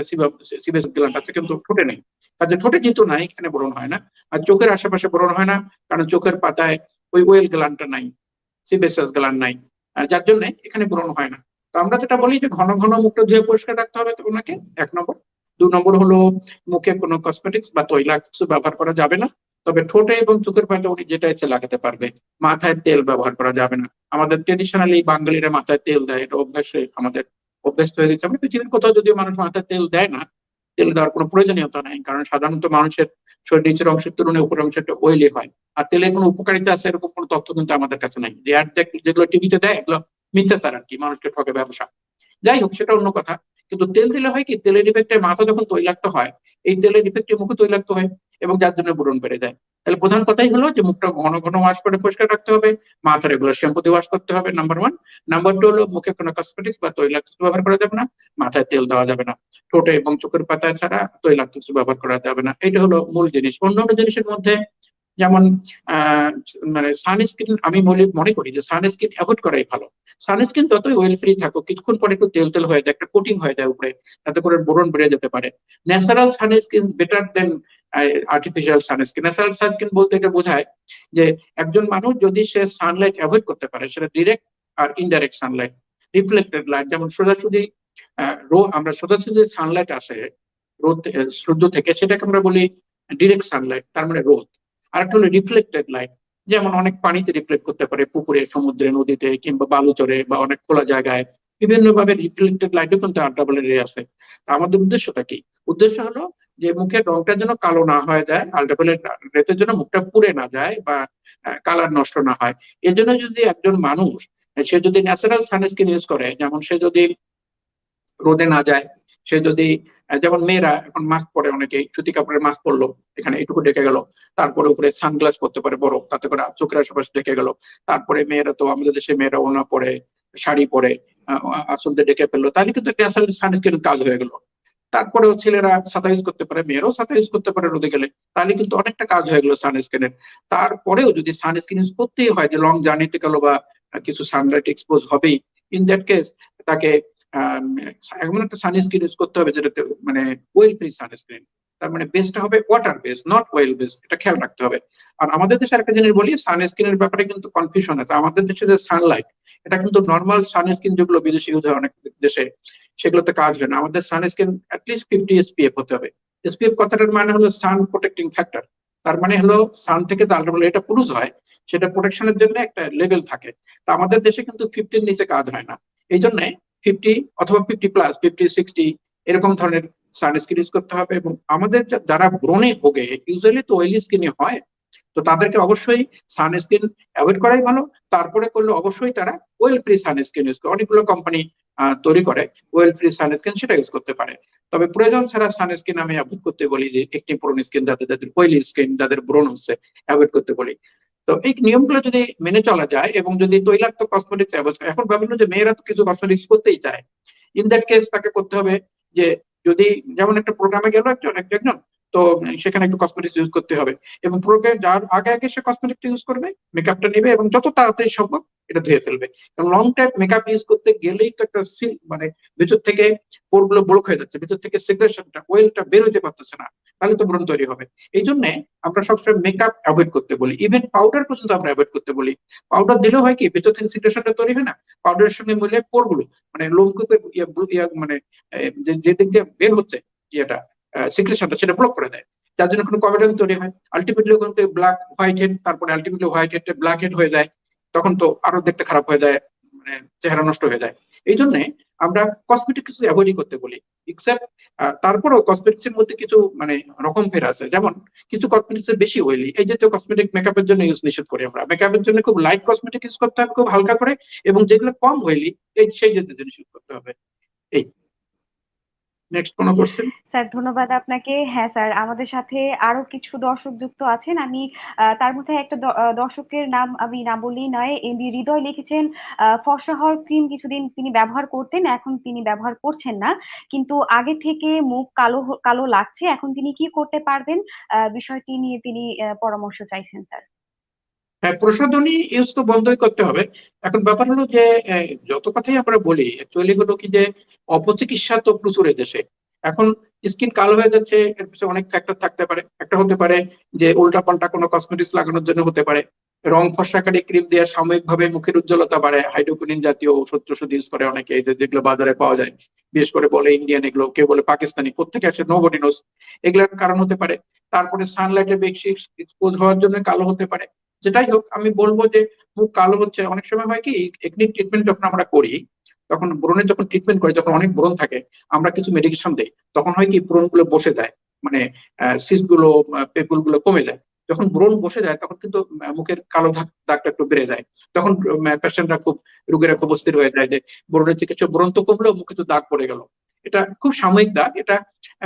সিবাস গ্ল্যান্ড আছে, কিন্তু ঠোঁটে নেই। কাজে ঠোঁটে যেহেতু নাই, এখানে ব্রণ হয় না। আর চোখের আশেপাশে ব্রণ হয় না, কারণ চোখের পাতায় ওই ওয়েল গ্ল্যান্ডটা নাই, সিবেসাস গ্ল্যান্ড নাই, যার জন্য এখানে ব্রণ হয় না। তো আমরা যেটা বলি যে ঘন ঘন মুখটা ধুয়ে পরিষ্কার রাখতে হবে তো ওনাকে, 1 নম্বর। 2 নম্বর হলো মুখে কোনো কসমেটিক্স বা তৈলাক্ত ব্যবহার করা যাবে না। তবে ঠোঁটে এবং চোখের পাতায় উনি যেটা ইচ্ছে লাগাতে পারবে। মাথায় তেল ব্যবহার করা যাবে না। আমাদের ট্রেডিশনালি বাঙালিরা মাথায় তেল দেয়, এটা অভ্যাসে আমাদের অভ্যস্ত হয়ে গেছে। আমরা পৃথিবীর কোথাও যদিও মানুষ মাথায় তেল দেয় না, তেল দেওয়ার কোনো প্রয়োজনীয়তা নাই, কারণ সাধারণত মানুষের শরীর নিচের অংশের তুলনায় উপরের অংশটা ওয়েলি হয়। আর তেলের কোনো উপকারিতা আছে এরকম কোনো তথ্য কিন্তু আমাদের কাছে নাই। যে অ্যাড যেগুলো টিভিতে দেয় এগুলো মিথ্যাচার আর কি, মানুষকে ঠকে ব্যবসা। যাই হোক, সেটা অন্য কথা। কিন্তু তেল দিলে হয় কি, তেলের ইফেক্টে মাথা যখন তৈলাক্ত হয়, এই তেলের ইফেক্টে মুখ তৈলাক্ত হয়, এবং যার জন্য ব্রণ বেড়ে যায়। তাহলে প্রধান কথাই হলো যে মুখটা ঘন ঘন ওয়াশ করে পরিষ্কার রাখতে হবে, মাথা রেগুলার শ্যাম্পু দিয়ে ওয়াশ করতে হবে, নাম্বার 1। নাম্বার 2 হলো মুখে কোনো কসমেটিক্স বা তৈলাক্ত ব্যবহার করা যাবে না, মাথায় তেল দেওয়া যাবে না, ঠোঁটে এবং চোখের পাতায় ছাড়া তৈলাক্ত ব্যবহার করা যাবে না। এটা হলো মূল জিনিস। অন্যান্য জিনিসের মধ্যে যেমন মানে সানস্ক্রিন আমি মনে করি যে সানস্ক্রিন অ্যাভয়েড করাই ভালো। সানস্ক্রিন যতই অয়েল ফ্রি থাকুক কিছুক্ষণ পরে একটু তেল তেল হয়ে যায়, একটা কোটিং হয়ে যায় উপরে, তাতে করে বোরন বেড়ে যেতে পারে। ন্যাচারাল সানস্ক্রিন বেটার দেন আর্টিফিশিয়াল সানস্ক্রিন। ন্যাচারাল সানস্ক্রিন বলতে এটা বোঝায় যে একজন মানুষ যদি সে সানলাইট অ্যাভয়েড করতে পারে, সেটা ডিরেক্ট আর ইনডাইরেক্ট সানলাইট, রিফ্লেক্টেড লাইট, যেমন সোজাসুজি আমরা সোজাসুজি সানলাইট আসে রোদ সূর্য থেকে, সেটাকে আমরা বলি ডিরেক্ট সানলাইট, তার মানে রোদ। আর একটা হলো রিফ্লেক্টেড লাইট, যেমন অনেক পানিতে রিফ্লেক্ট করতে পারে, পুকুরে, সমুদ্রে, নদীতে কিংবা বালুচরে বা অনেক খোলা জায়গায় বিভিন্ন ভাবে রিফ্লেক্টেড লাইটও কিন্তু আল্ট্রাভায়োলেট রে আসে। আমাদের উদ্দেশ্যটা কি? উদ্দেশ্য হলো যে মুখের রংটা যেন কালো না হয়ে যায়, আল্ট্রাভায়োলেট রেতে যেন মুখটা পুড়ে না যায় বা কালার নষ্ট না হয়। এর জন্য যদি একজন মানুষ সে যদি ন্যাচারাল সানস্ক্রিন ইউজ করে, যেমন সে যদি রোদে না যায়, সে যদি যেমন মেয়েরা এখন মাস্ক পরে, অনেকেই সুতি কাপড়ের মাস্ক পরলো, এখানে এটুকু ঢেকে গেল, তারপরে উপরে সানগ্লাস পরতে পারে বড়, তাতে করে চোখের আশেপাশে ঢেকে গেল। তারপরে মেয়েরা তো আমাদের দেশে মেয়েরা ওড়না পরে, শাড়ি পরে, আসল দিয়ে ঢেকে ফেললো, তাহলে কিন্তু ন্যাচারাল সানস্ক্রিন কাজ হয়ে গেল। তারপরেও ছেলেরা ছাতা ইউজ করতে পারে, মেয়েরাও ছাতা ইউজ করতে পারে রোদে গেলে, তাহলে কিন্তু অনেকটা কাজ হয়ে গেল সানস্ক্রিনের। তারপরেও যদি সানস্ক্রিন ইউজ করতেই হয়, যে লং জার্নিতে গেল বা কিছু সানলাইট এক্সপোজ হবেই, ইন দ্যাট কেস তাকে আম, এমন একটা সানস্ক্রিন ইউজ করতে হবে যেটাতে মানে ওয়েল ফ্রি সানস্ক্রিন। তার মানে বেসটা হবে water base, not well base, এটা খেয়াল রাখতে হবে। আর আমাদের দেশে একটা জিনিস বলি, সানস্ক্রিনের ব্যাপারে কিন্তু কনফিউশন আছে। আমাদের দেশে যে সানলাইট, এটা কিন্তু নর্মাল সানস্ক্রিন যেগুলো বিদেশে ইউজ হয় অনেক দেশে, সেগুলোতে কাজ হয় না। আমাদের সানস্ক্রিন অ্যাটলিস্ট 50 এসপিএফ হতে হবে। এসপিএফ কথাটার মানে হলো সান প্রোটেক্টিং ফ্যাক্টর। তার মানে হলো সান থেকে যে আল্ট্রাভায়োলেট এটা প্রডিউস হয়, সেটা প্রোটেকশনের জন্য একটা লেভেল থাকে। তো আমাদের দেশে কিন্তু 50-র নিচে কাজ হয় না। এই জন্য 50 অথবা 50+, 50-60 এরকম ধরনের সানস্ক্রিন ইউজ করতে হবে। এবং আমাদের যারা ব্রণে ভোগে, ইউজুয়ালি তো অয়েলি স্কিনে হয়, তো তাদেরকে অবশ্যই সানস্ক্রিন অ্যাভয়েড করাই ভালো। তারপরে করলে অবশ্যই তারা ওয়েল ফ্রি সানস্ক্রিন ইউজ করে, অনেকগুলো কোম্পানি তৈরি করে ওয়েল ফ্রি সানস্ক্রিন, সেটা ইউজ করতে পারে। তবে প্রয়োজন ছাড়া সানস্ক্রিন আমি অ্যাভয়েড করতে বলি, যে একটি প্রোন স্কিন, যাদের অয়েলি স্কিন, যাদের ব্রণ হচ্ছে, অ্যাভয়েড করতে বলি। তো এই নিয়মগুলো যদি মেনে চলা যায়, এবং যদি তৈলাক্ত কসমেটিক্স, এখন ভাবলো যে মেয়েরা তো কিছু কসমেটিক্স করতেই চায়, ইন দ্যাট কেস তাকে করতে হবে যে যদি যেমন একটা প্রোগ্রামে গেল একজন একজন, তো সেখানে একটু কসমেটিক্স ইউজ করতে হবে, এবং প্রোগ্রাম যার আগে আগে সে কসমেটিকটা ইউজ করবে, মেকআপটা নেবে এবং যত তাড়াতাড়ি সম্ভব এটা ধুয়ে ফেলবে। কারণ লং টাইম মেকআপ ইউজ করতে গেলেই তো একটা মানে ভিতর থেকে পোর গুলো ব্লক হয়ে যাচ্ছে, ভিতর থেকে সিক্রেশনটা, ওয়েলটা বের হতে পারতেছে না, তাহলে তো ব্রণ তৈরি হবে। এই জন্য আমরা সবসময় মেকআপ অ্যাভয়েড করতে বলি, ইভেন পাউডার পর্যন্ত আমরা অ্যাভয়েড করতে বলি। পাউডার দিলেও হয় কি, ভিতর থেকে সিক্রেশনটা তৈরি হয় না, পাউডারের সঙ্গে মিলে পোর গুলো, মানে লোমকূপের মানে যে যে দিক দিয়ে বের হচ্ছে ইয়েটা, সিক্রেশনটা, সেটা ব্লক করে দেয়, যার জন্য কোনো কমেডন তৈরি হয়। আলটিমেটলি ওখান থেকে ব্ল্যাক হোয়াইট হেড, তারপরে ultimately white head black head হয়ে যায়, তখন তো আরো দেখতে খারাপ হয়ে যায়, মানে চেহারা নষ্ট হয়ে যায়। এই জন্য আমরা কসমেটিক কিছু অ্যাভয়েডই করতে বলি, এক্সেপ্ট তারপরেও কসমেটিক্স এর মধ্যে কিছু মানে রকম ফের আছে, যেমন কিছু কসমেটিক্স এর বেশি অয়েলি, এই জাতীয় কসমেটিক মেকআপের জন্য ইউজ নিষেধ করি আমরা। মেকআপের জন্য খুব লাইট কসমেটিক ইউজ করতে হবে, খুব হালকা করে, এবং যেগুলো কম অয়েলি সেই জাতীয় জিনিস ইউজ করতে হবে। এই নেক্সট কোনো কোশ্চেন? স্যার ধন্যবাদ আপনাকে। হ্যাঁ স্যার, আমাদের সাথে আরো কিছু দর্শক যুক্ত আছেন। আমি তার মধ্যে একটা দর্শকের নাম আমি না বললেই নয়, এমবি হৃদয় লিখেছেন ফর্সা হওয়ার ক্রিম কিছুদিন তিনি ব্যবহার করতেন, এখন তিনি ব্যবহার করছেন না, কিন্তু আগে থেকে মুখ কালো কালো লাগছে, এখন তিনি কি করতে পারবেন? বিষয়টি নিয়ে তিনি পরামর্শ চাইছেন স্যার। হ্যাঁ, প্রসাধনী ইউজ তো বন্ধই করতে হবে। এখন ব্যাপার হলো যে যত কথাই আমরা বলি, অ্যাকচুয়ালি হলো কি যে অপচিকিৎসা তো প্রচুর দেশে। এখন স্কিন কালো হয়ে যাচ্ছে, এর পিছনে অনেক ফ্যাক্টর থাকতে পারে। একটা হতে পারে যে উল্টাপাল্টা কোনো কসমেটিক্স লাগানোর জন্য হতে পারে, রং ফর্সাকারী ক্রিম দিয়ে সাময়িকভাবে মুখের উজ্জ্বলতা বাড়ে, হাইড্রোকুইনিন জাতীয় ওষুধ টষুধ ইউজ করে অনেকে, এই যে যেগুলো বাজারে পাওয়া যায়, বিশেষ করে বলে ইন্ডিয়ান, এগুলো কেউ বলে পাকিস্তানি, কোত্থেকে আসে নোবডি নোস, এগুলোর কারণ হতে পারে। তারপরে সানলাইটে বেশি এক্সপোজ হওয়ার জন্য কালো হতে পারে। যেটাই হোক, আমি বলবো যে মুখ কালো হচ্ছে, অনেক সময় হয় কি, একনি ট্রিটমেন্ট যখন আমরা করি, তখন ব্রণের যখন ট্রিটমেন্ট করি, যখন অনেক ব্রণ থাকে, আমরা কিছু মেডিকেশন দেই, তখন হয় কি ব্রণ গুলো বসে যায়, মানে সিস্ট গুলো, পেপুল গুলো কমে যায়। যখন ব্রণ বসে যায় তখন কিন্তু মুখের কালো দাগটা একটু বেড়ে যায়। তখন পেশেন্টরা খুব, রোগীরা খুব অস্থির হয়ে যায় যে ব্রণের চিকিৎসা, ব্রণ তো কমলো, মুখে তো দাগ পড়ে গেল। এটা খুব সাময়িক দাগ, এটা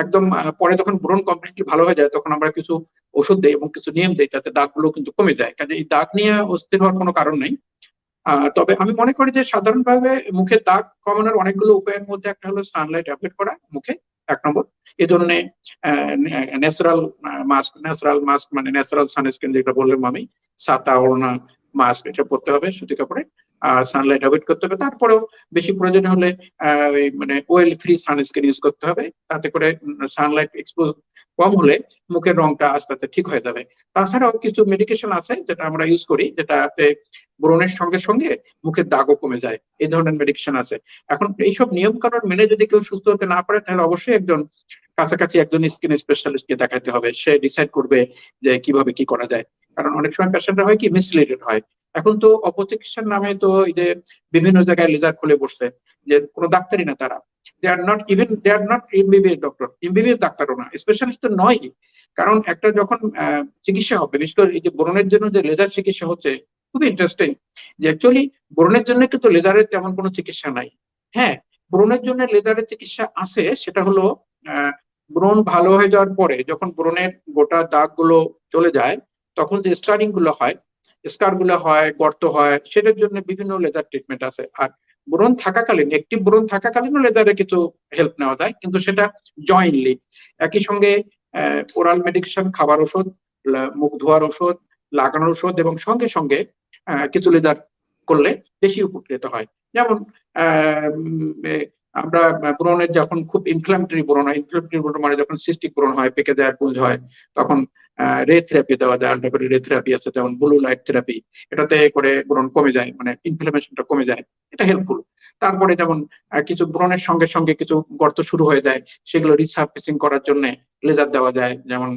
একদম পরে যখন ব্রণ কমপ্লিটলি ভালো হয়ে যায়, তখন আমরা কিছু ওষুধ দেই এবং কিছু নিয়ম দেই, যাতে দাগগুলো কিন্তু কমে যায়। কাজে এই দাগ নিয়ে অস্থির হওয়ার কোনো কারণ নেই। তবে আমি মনে করি যে সাধারণভাবে মুখে দাগ কমানোর অনেকগুলো উপায়ের মধ্যে একটা হলো সানলাইট অ্যাভয়েড করা মুখে, এক নম্বর। এই জন্য ন্যাচারাল মাস্ক মানে ন্যাচারাল সানস্ক্রিন যেটা বললাম আমি, ছাতা, ওড়না, মাস্ক এটা পরতে হবে সুতি কাপড়ে। আর সানলাইট অ্যাভয়েড করতে হবে। তারপরেও বেশি প্রয়োজন হলে মানে ওয়েল ফ্রি সানস্ক্রিন ইউজ করতে হবে, তাতে করে সানলাইট এক্সপোজ কম হলে মুখের রংটা আস্তে আস্তে ঠিক হয়ে যাবে। তাছাড়াও কিছু মেডিকেশন আছে যেটা আমরা ইউজ করি, যেটাতে ব্রণের সঙ্গে সঙ্গে মুখের দাগও কমে যায়, এই ধরনের মেডিকেশন আছে। এখন এইসব নিয়ম কানুন মেনে যদি কেউ সুস্থ হতে না পারে, তাহলে অবশ্যই কাছাকাছি একজন স্কিন স্পেশালিস্টকে দেখাতে হবে। সে ডিসাইড করবে যে কিভাবে কি করা যায়। কারণ অনেক সময় পেশেন্টরা হয় কি মিসলিডেড হয়। এখন তো অপচিকিৎসার নামে তো এই যে বিভিন্ন জায়গায় লেজার খুলে বসছে, যে কোনো ডাক্তারই না তারা। They are not MBBS doctor, MBBS ডাক্তারও না, স্পেশালিস্ট তো নয়। কারণ একটা যখন চিকিৎসা হবে, বিশেষ করে এই যে ব্রণের জন্য যে লেজার চিকিৎসা হচ্ছে, খুবই ইন্টারেস্টিং যে অ্যাকচুয়ালি ব্রণের জন্য কিন্তু লেজারের তেমন কোনো চিকিৎসা নাই। হ্যাঁ, ব্রণের জন্য লেজারের চিকিৎসা আছে, সেটা হলো ব্রণ ভালো হয়ে যাওয়ার পরে যখন ব্রণের গোটা দাগ গুলো চলে যায়, তখন যে স্কার গুলো হয়, গর্ত হয়, সেটার জন্য বিভিন্ন লেজার ট্রিটমেন্ট আছে। আর ব্রণ থাকাকালীন, একটি ব্রণ থাকাকালীনও লেজারে কিছু হেল্প নেওয়া যায়, কিন্তু সেটা জয়েন্টলি। একই সঙ্গে ওরাল মেডিকেশন, খাবার ওষুধ, মুখ ধোয়ার ওষুধ, লাগানোর ওষুধ এবং সঙ্গে সঙ্গে কিছু লেজার করলে বেশি উপকৃত হয়। যেমন আমরা ব্রণের যখন খুব ইনফ্লামেটরি ব্রণ হয়, ইনফ্লামেটরি ব্রণ মানে যখন সিস্টিক ব্রণ হয়, পেকে যায়, পুঁজ হয়, তখন রে থেরাপি দেওয়া যায়। আলট্রাভায়োলেট রে থেরাপি আছে, যেমন ব্লু লাইট থেরাপি, এটাতে করে ব্রণ কমে যায়, মানে ইনফ্লামেশনটা কমে যায়, এটা হেল্পফুল। তারপরে যেমন কিছু ব্রণের সঙ্গে সঙ্গে কিছু গর্ত শুরু হয়ে যায়, সেগুলো রিসার্ফেসিং করার জন্য লেজার দেওয়া যায়। যেমন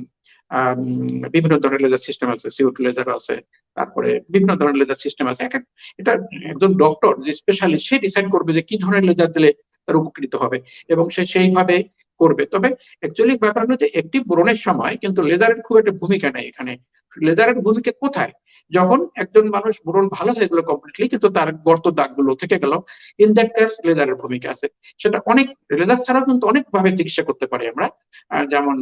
বিভিন্ন ধরনের লেজার সিস্টেম আছে, সিউট লেজার আছে, তারপরে বিভিন্ন ধরনের লেজার সিস্টেম আছে। এটা একজন ডক্টর যে স্পেশালিস্ট, সে ডিসাইড করবে যে কি ধরনের লেজার দিলে তার উপকৃত হবে এবং সে সেইভাবে করবে। তবে অ্যাকচুয়ালি ব্যাপার হলো যে একটি ব্রণের সময় কিন্তু লেজারের খুব একটা ভূমিকা নেই এখানে। লেজারের ভূমিকা কোথায়? যখন একজন মানুষ ব্রণ ভালো হয়ে গেল কমপ্লিটলি, কিন্তু তার গর্ত দাগগুলো থেকে গেল, ইন দ্যাট কেস লেজারের ভূমিকা আছে। সেটা অনেক, লেজার ছাড়াও কিন্তু অনেক ভাবে চিকিৎসা করতে পারি আমরা। যেমন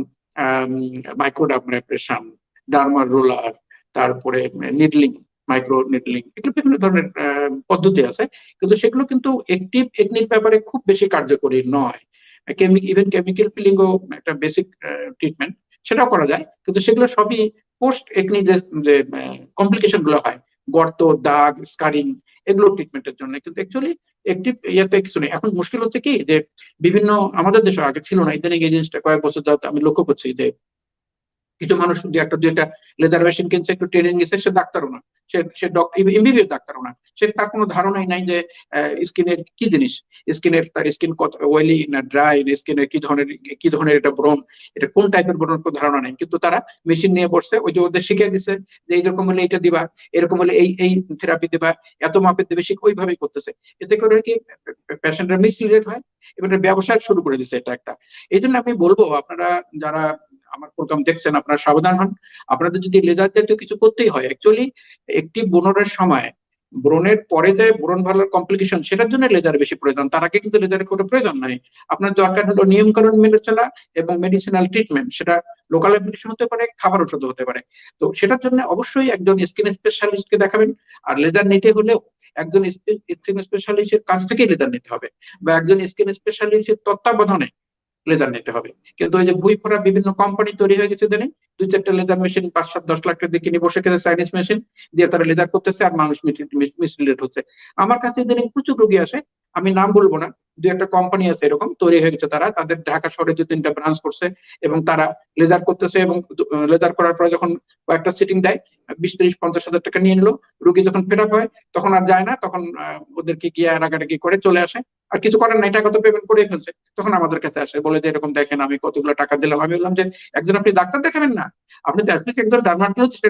মাইক্রোডার্মাব্রেশন, ডার্মার রোলার, তারপরে নিডলিং, মাইক্রো নিডলিং, এগুলো বিভিন্ন ধরনের পদ্ধতি আছে, কিন্তু সেগুলো কিন্তু একটি একনির ব্যাপারে খুব বেশি কার্যকরী নয়। ইভেন কেমিক্যাল পিলিংও একটা বেসিক ট্রিটমেন্ট, সেটাও করা যায়, কিন্তু সেগুলো সবই পোস্ট একনি যে কমপ্লিকেশন গুলো হয়, গর্ত, দাগ, স্কারিং, এগুলো ট্রিটমেন্টের জন্য, কিন্তু অ্যাকচুয়ালি একটি ইয়েতে কিছু নেই। এখন মুশকিল হচ্ছে কি যে বিভিন্ন, আমাদের দেশে আগে ছিল না, ইদানিং এই জিনিসটা কয়েক বছর যাবত আমি লক্ষ্য করছি যে কিছু মানুষ দুইটা লেজার মেশিন কিনছে, একটু ট্রেনিং নিচ্ছে, সে ডাক্তারও না, সে এমবিবিএস ডাক্তারও না, সে তার কোনো ধারণাই নাই যে স্কিনের কি জিনিস, তার স্কিন কত অয়েলি না ড্রাই, স্কিনের কি ধরনের এটা ব্রণ, এটা কোন টাইপের ব্রণ, কোনো ধারণা নেই, কিন্তু তারা মেশিন নিয়ে বসছে, ওই যে ওদের শিখিয়ে দিচ্ছে যে এইরকম হলে এইটা দিবা, এরকম হলে এই থেরাপি দিবা, এত মাপের দেবে, সে ওইভাবেই করতেছে। এতে করে কি পেশেন্টরা মিসলিডেড হয়, এবার ব্যবসা শুরু করে দিচ্ছে এটা একটা। এই জন্য আমি বলবো, আপনারা যারা আমার প্রোগ্রাম দেখছেন, আপনারা সাবধান হন। আপনাদের যদি লেজার জাতীয় কিছু করতেই হয়, অ্যাকচুয়ালি একটি ব্রণের সময়, ব্রণের পরে যে ব্রণ ভালোর কমপ্লিকেশন, সেটার জন্য লেজার বেশি প্রয়োজন, তার আগে কিন্তু লেজারের কোনো প্রয়োজন নাই। আপনার দরকার হলো নিয়ম কানুন মেনে চলা এবং মেডিসিনাল ট্রিটমেন্ট, সেটা লোকাল মেডিসিন হতে পারে, খাবার ওষুধ হতে পারে। তো সেটার জন্য অবশ্যই একজন স্কিন স্পেশালিস্টকে দেখাবেন। আর লেজার নিতে হলেও একজন স্কিন স্পেশালিস্টের কাছ থেকেই লেজার নিতে হবে, বা একজন স্কিন স্পেশালিস্টের তত্ত্বাবধানে লেজার নিতে হবে। কিন্তু ওই যে বই পড়া বিভিন্ন কোম্পানি তৈরি হয়ে গেছে, জানেন, 2-4টা লেজার মেশিন 5-7-10 লাখ টাকা দিয়ে কিনে বসে গেছে, চাইনিজ মেশিন দিয়ে তারা লেজার করতেছে, আর মানুষ মিসলিড হচ্ছে। আমার কাছে ইদানিং প্রচুর রোগী আসে, আমি নাম বলবো না, 2-একটা কোম্পানি আছে এরকম তৈরি হয়ে গেছে, তারা তাদের ঢাকা শহরে 2-3টা ব্রাঞ্চ করছে, এবং তারা লেজার করতেছে, এবং লেজার করার পরে যখন কয়েকটা সিটিং দেয়, 20-30-50 হাজার টাকা নিয়ে নিলো। রোগী যখন ফেরা হয় তখন আর যায় না, তখন ওদেরকে গিয়ে রাগারাগি করে চলে আসে, আর কিছু করার নাই, টাকা তো পেমেন্ট করে ফেলছে। তখন আমাদের কাছে আসে, বলে যে এরকম দেখেন আমি কতগুলো টাকা দিলাম। আমি বললাম যে একজন আপনি ডাক্তার দেখাবেন না, আপনি তো একজন ডার্মাটোলজিস্ট,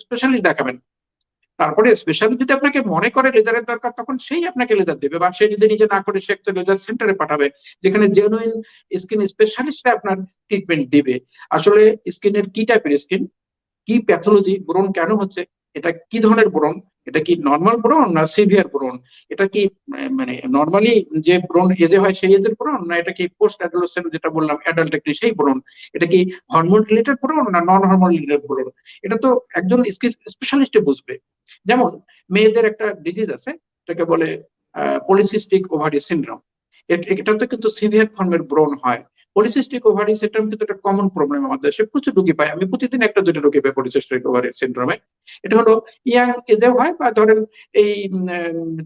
স্পেশালিস্ট দেখাবেন। তারপরে স্পেশালি যদি আপনাকে মনে করে লেজারের দরকার, তখন সেই আপনাকে লেজার দেবে, বা সে যদি নিজে না করে সে একটা লেজার সেন্টারে পাঠাবে, যেখানে জেনুইন স্কিন স্পেশালিস্টরা আপনার ট্রিটমেন্ট দিবে। আসলে স্কিনের কি টাইপের স্কিন, কি প্যাথোলজি, ব্রণ কেন হচ্ছে, এটা কি ধরনের ব্রণ, এটা কি নর্মাল ব্রণ না সিভিয়ার ব্রণ, এটা কি মানে নর্মালি যে ব্রণ এজে হয় সেই এজের ব্রণ, না এটা কি পোস্ট অ্যাডোলেসেন্ট যেটা বললাম অ্যাডাল্ট একটি সেই ব্রণ, এটা কি হরমোন রিলেটেড ব্রণ না নন হরমোন রিলেটেড ব্রণ, এটা তো একজন স্পেশালিস্টে বুঝবে। যেমন মেয়েদের একটা ডিজিজ আছে, এটাকে বলে পলিসিস্টিক ওভারি সিনড্রোম। এটা তো কিন্তু সিভিয়ার ফর্মের ব্রণ হয়, পলিসিস্টিক ওভারি সিনড্রোম কিন্তু একটা কমন প্রবলেম আমাদের দেশে, প্রচুর রোগী পাই আমি, প্রতিদিন একটা দুটো রোগী পাই পলিসিস্টিক ওভারি সিনড্রোমে। এটা হলো ইয়াং এজে হয়, বা ধরেন এই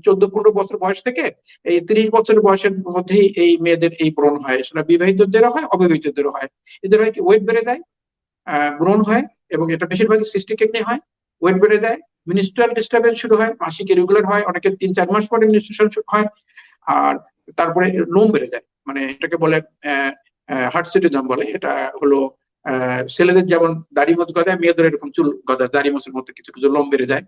14-15 বছর বয়স থেকে এই 30 বছর বয়সের মধ্যেই এই মেয়েদের এই ব্রণ হয়, সেটা বিবাহিতদেরও হয় অবিবাহিতদেরও হয়। এদের হয় কি ওয়েট বেড়ে যায়, ব্রণ হয়, এবং এটা বেশিরভাগই সিস্টিক একনি হয়, ওয়েট বেড়ে যায়, মিনিস্ট্রাল ডিস্টারবেন্স শুরু হয়, মাসিক ইরেগুলার হয়, অনেকের 3-4 মাস পরে মেনস্ট্রুয়েশন শুরু হয়। আর তারপরে লোম বেড়ে যায়, মানে এটাকে বলে হার্টসিটিজম বলে। এটা হলো ছেলেদের যেমন দাড়ি মোচ গজায়, মেয়েদের এরকম চুল গজায়, দাড়ি মোচের মধ্যে কিছু কিছু লোম বেড়ে যায়,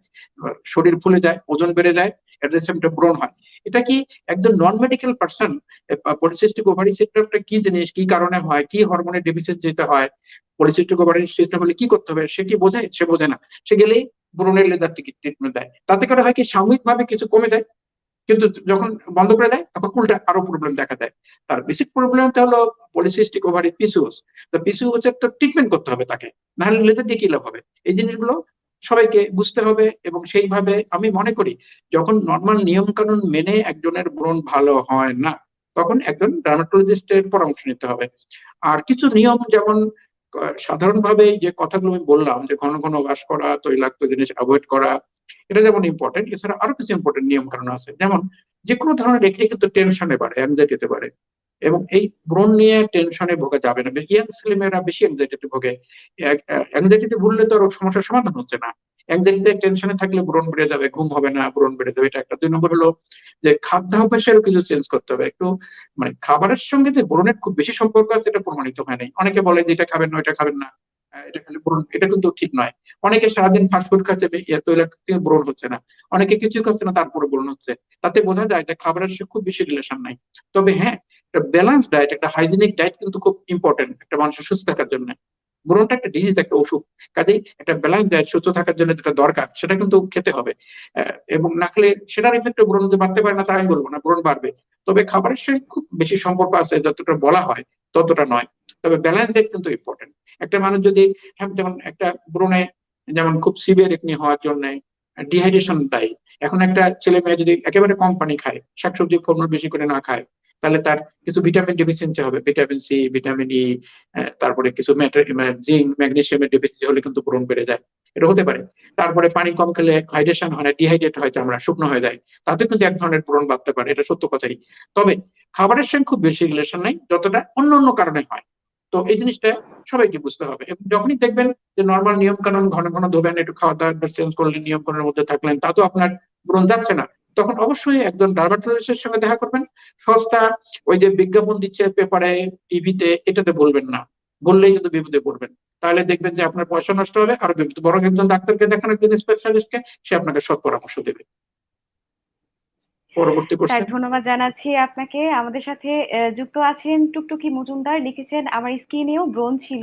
শরীর ফুলে যায়, ওজন বেড়ে যায়, এট দ্য সেম টাইম ব্রণ হয়। এটা কি একজন non medical person polycystic ovary সিনড্রোমটা কি জিনিস, কি কারণে হয়, কি হরমোনের ডেফিসিয়েন্সিতে হয়, পলিসিস্টিক ওভারি সিনড্রোম হলে কি করতে হবে, সে কি বোঝে? সে বোঝে না। সে গেলেই ব্রণের লেজার ট্রিটমেন্ট দেয়, তাতে করে হয় কি সাময়িকভাবে কিছু কমে যায়, কিন্তু যখন বন্ধ করে দেয় তখন উল্টা আরো প্রবলেম দেখা দেয়। তার বেসিক প্রবলেমটা হলো পলিসিস্টিক ওভারি পিসিওএস। তো পিসিওএস এর তো ট্রিটমেন্ট করতে হবে তাকে, না হলে লেজার দিয়ে কি লাভ হবে? এই জিনিসগুলো সবাইকে বুঝতে হবে, এবং সেইভাবে আমি মনে করি যখন নর্মাল নিয়ম কানুন মেনে একজনের ব্রণ ভালো হয় না, তখন একজন ডার্মাটোলজিস্টের পরামর্শ নিতে হবে। আর কিছু নিয়ম যেমন সাধারণভাবে যে কথাগুলো আমি বললাম, যে ঘন ঘন ওয়াশ করা, তৈলাক্ত জিনিস অ্যাভয়েড করা, এটা যেমন ইম্পর্টেন্ট। এছাড়া আরো কিছু ইম্পর্টেন্ট নিয়ম কানুন আছে, যেমন যে কোনো ধরনের একটি কিন্তু টেনশনে বাড়ে, অ্যাংজাইটিতে বাড়ে, এবং এই ব্রণ নিয়ে টেনশনে ভোগা যাবে না। ইয়াং ছেলেমেয়েরা বেশি অ্যাংজাইটিতে ভোগে। অ্যাংজাইটিতে ভুললে তো আর সমস্যার সমাধান হচ্ছে না। অ্যাংজাইটিতে টেনশনে থাকলে ব্রণ বেড়ে যাবে, ঘুম হবে না, ব্রণ বেড়ে যাবে, এটা একটা। 2 নম্বর হলো যে খাদ্যাভ্যাসেরও কিছু চেঞ্জ করতে হবে একটু, মানে খাবারের সঙ্গে যে ব্রণের খুব বেশি সম্পর্ক আছে এটা প্রমাণিত হয় নাই। অনেকে বলে যে এটা খাবেন না, এটা খাবেন না, এটা খেলে ব্রণ, এটা কিন্তু ঠিক নয়। অনেকে সারাদিন ফাস্টফুড খাচ্ছে, তৈলাক্ত ব্রণ হচ্ছে না, অনেকে কিছু খাচ্ছে না তারপরে ব্রণ হচ্ছে। তাতে বোঝা যায় যে খাবারের সাথে খুব বেশি রিলেশন নাই। তবে হ্যাঁ, একটা ব্যালেন্স ডায়েট, একটা হাইজিনিক ডায়েট কিন্তু খুব ইম্পর্টেন্ট একটা মানুষের সুস্থ থাকার জন্য। ব্রণটা একটা ডিজিজ, একটা অসুখ, কাজেই একটা ব্যালেন্স ডায়েট সুস্থ থাকার জন্য যেটা দরকার সেটা কিন্তু খেতে হবে। এবং না খেলে সেটার ইফেক্টে ব্রণ যে বাড়তে পারে না তা আমি বলবো না, ব্রণ বাড়বে। তবে খাবারের সঙ্গে খুব বেশি সম্পর্ক আছে, যতটা বলা হয় ততটা নয়। তবে ব্যালেন্স ডায়েট কিন্তু ইম্পর্টেন্ট। একটা মানুষ যদি, হ্যাঁ, যেমন একটা ব্রণে যেমন খুব সিভিয়ার একনি হওয়ার জন্য ডিহাইড্রেশন দায়ী। এখন একটা ছেলে মেয়ে যদি একেবারে কম পানি খায়, শাকসবজি ফলমূল বেশি করে না খায়, তাহলে তার কিছু ভিটামিন ডেফিসিয়েন্সি হবে, ভিটামিন সি, ভিটামিন ই, তারপরে কিছু জিঙ্ক ম্যাগনেসিয়ামের ডেফিসিয়েন্সি হলে কিন্তু ব্রণ বেড়ে যায়, এটা হতে পারে। তারপরে পানি কম খেলে হাইড্রেশন হয় না, ডিহাইড্রেট হয়, আমরা শুকনো হয়ে যায়, তাতে কিন্তু এক ধরনের ব্রণ বাড়তে পারে, এটা সত্য কথাই। তবে খাবারের সঙ্গে খুব বেশি রিলেশন নাই, যতটা অন্য অন্য কারণে হয়। তো এই জিনিসটা সবাইকে বুঝতে হবে। এবং যখনই দেখবেন যে নর্মাল নিয়ম কানুন ঘন ঘন ধোবেন, একটু খাওয়া দাওয়া চেঞ্জ করলেন, নিয়ম কানুনের মধ্যে থাকলেন, তা তো আপনার ব্রণ যাচ্ছে না, তখন অবশ্যই একজন ডার্মাটোলজিস্টের সঙ্গে দেখা করবেন। সস্তা ওই যে বিজ্ঞাপন দিচ্ছে পেপারে, টিভিতে, এটাতে বলবেন না, বললেই কিন্তু বিপদে পড়বেন। তাহলে দেখবেন যে আপনার পয়সা নষ্ট হবে, আর বিপদ, বরং একজন ডাক্তারকে দেখান, একজন স্পেশালিস্টকে, সে আপনাকে সৎ পরামর্শ দেবে। পরবর্তী স্যার, কোশ্চেন। ধন্যবাদ জানাচ্ছি আপনাকে। আমাদের সাথে যুক্ত আছেন টুকটুকি মজুমদার, লিখেছেন আমার স্কিনেও ব্রণ ছিল,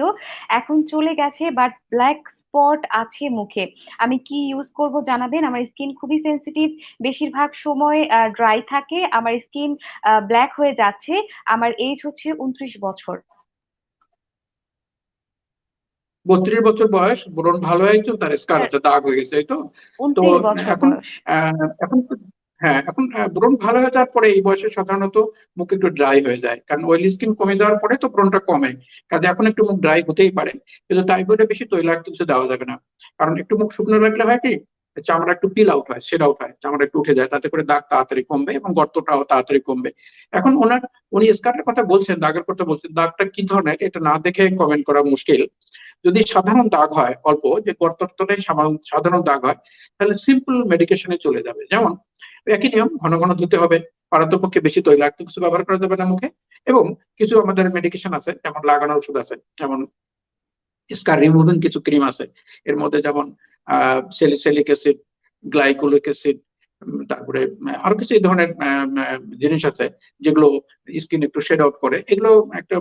এখন চলে গেছে, বাট ব্ল্যাক স্পট আছে মুখে, আমি কি ইউজ করব জানাবেন? আমার স্কিন খুবই সেনসিটিভ, বেশিরভাগ সময় ড্রাই থাকে, আমার স্কিন ব্ল্যাক হয়ে যাচ্ছে, আমার এজ হচ্ছে 29 বছর। 32 বছর বয়স, ব্রণ ভালো হয়েছে, তার স্কার স্যার, আছে, দাগ হয়ে গেছে, এই তো। তো 29 বছর এখন বয়স। এখন হ্যাঁ, এখন ব্রণ ভালো হয়ে যাওয়ার পরে এই বয়সে সাধারণত মুখ একটু ড্রাই হয়ে যায়, কারণ অয়েলি স্কিন কমে যাওয়ার পরে তো ব্রণটা কমে। কাজে এখন একটু মুখ ড্রাই হতেই পারে, কিন্তু তাই বলে বেশি তৈলাক্ত কিছু দেওয়া যাবে না। কারণ একটু মুখ শুকনো রাখলে হয় কি, চামড়া একটু পিল আউট হয়, শেড আউট হয়, চামড়া একটু উঠে যায়, তাতে করে দাগ তাড়াতাড়ি কমবে এবং গর্তটাও তাড়াতাড়ি কমবে। এখন উনি স্কারের কথা বলছেন, দাগের কথা বলছেন, দাগটা কি ধরনের এটা না দেখে কমেন্ট করা মুশকিল। যদি সাধারণ দাগ হয়, অল্প যে গর্তরে সাধারণ দাগ হয়, তাহলে সিম্পল মেডিকেশনে চলে যাবে। যেমন একই নিয়ম, ঘন ঘন ধুতে হবে, পারতপক্ষে বেশি তৈলাক্ত কিছু ব্যবহার করা যাবে না মুখে, এবং কিছু আমাদের মেডিকেশন আছে, যেমন লাগানোর ওষুধ আছে, যেমন স্কার রিমুভিং কিছু ক্রিম আছে, এর মধ্যে যেমন সেলিসিলিক অ্যাসিড, গ্লাইকোলিক অ্যাসিড, তারপরে আরো কিছু এই ধরনের জিনিস আছে যেগুলো স্কিন একটু শেড আউট করে। এগুলো একটা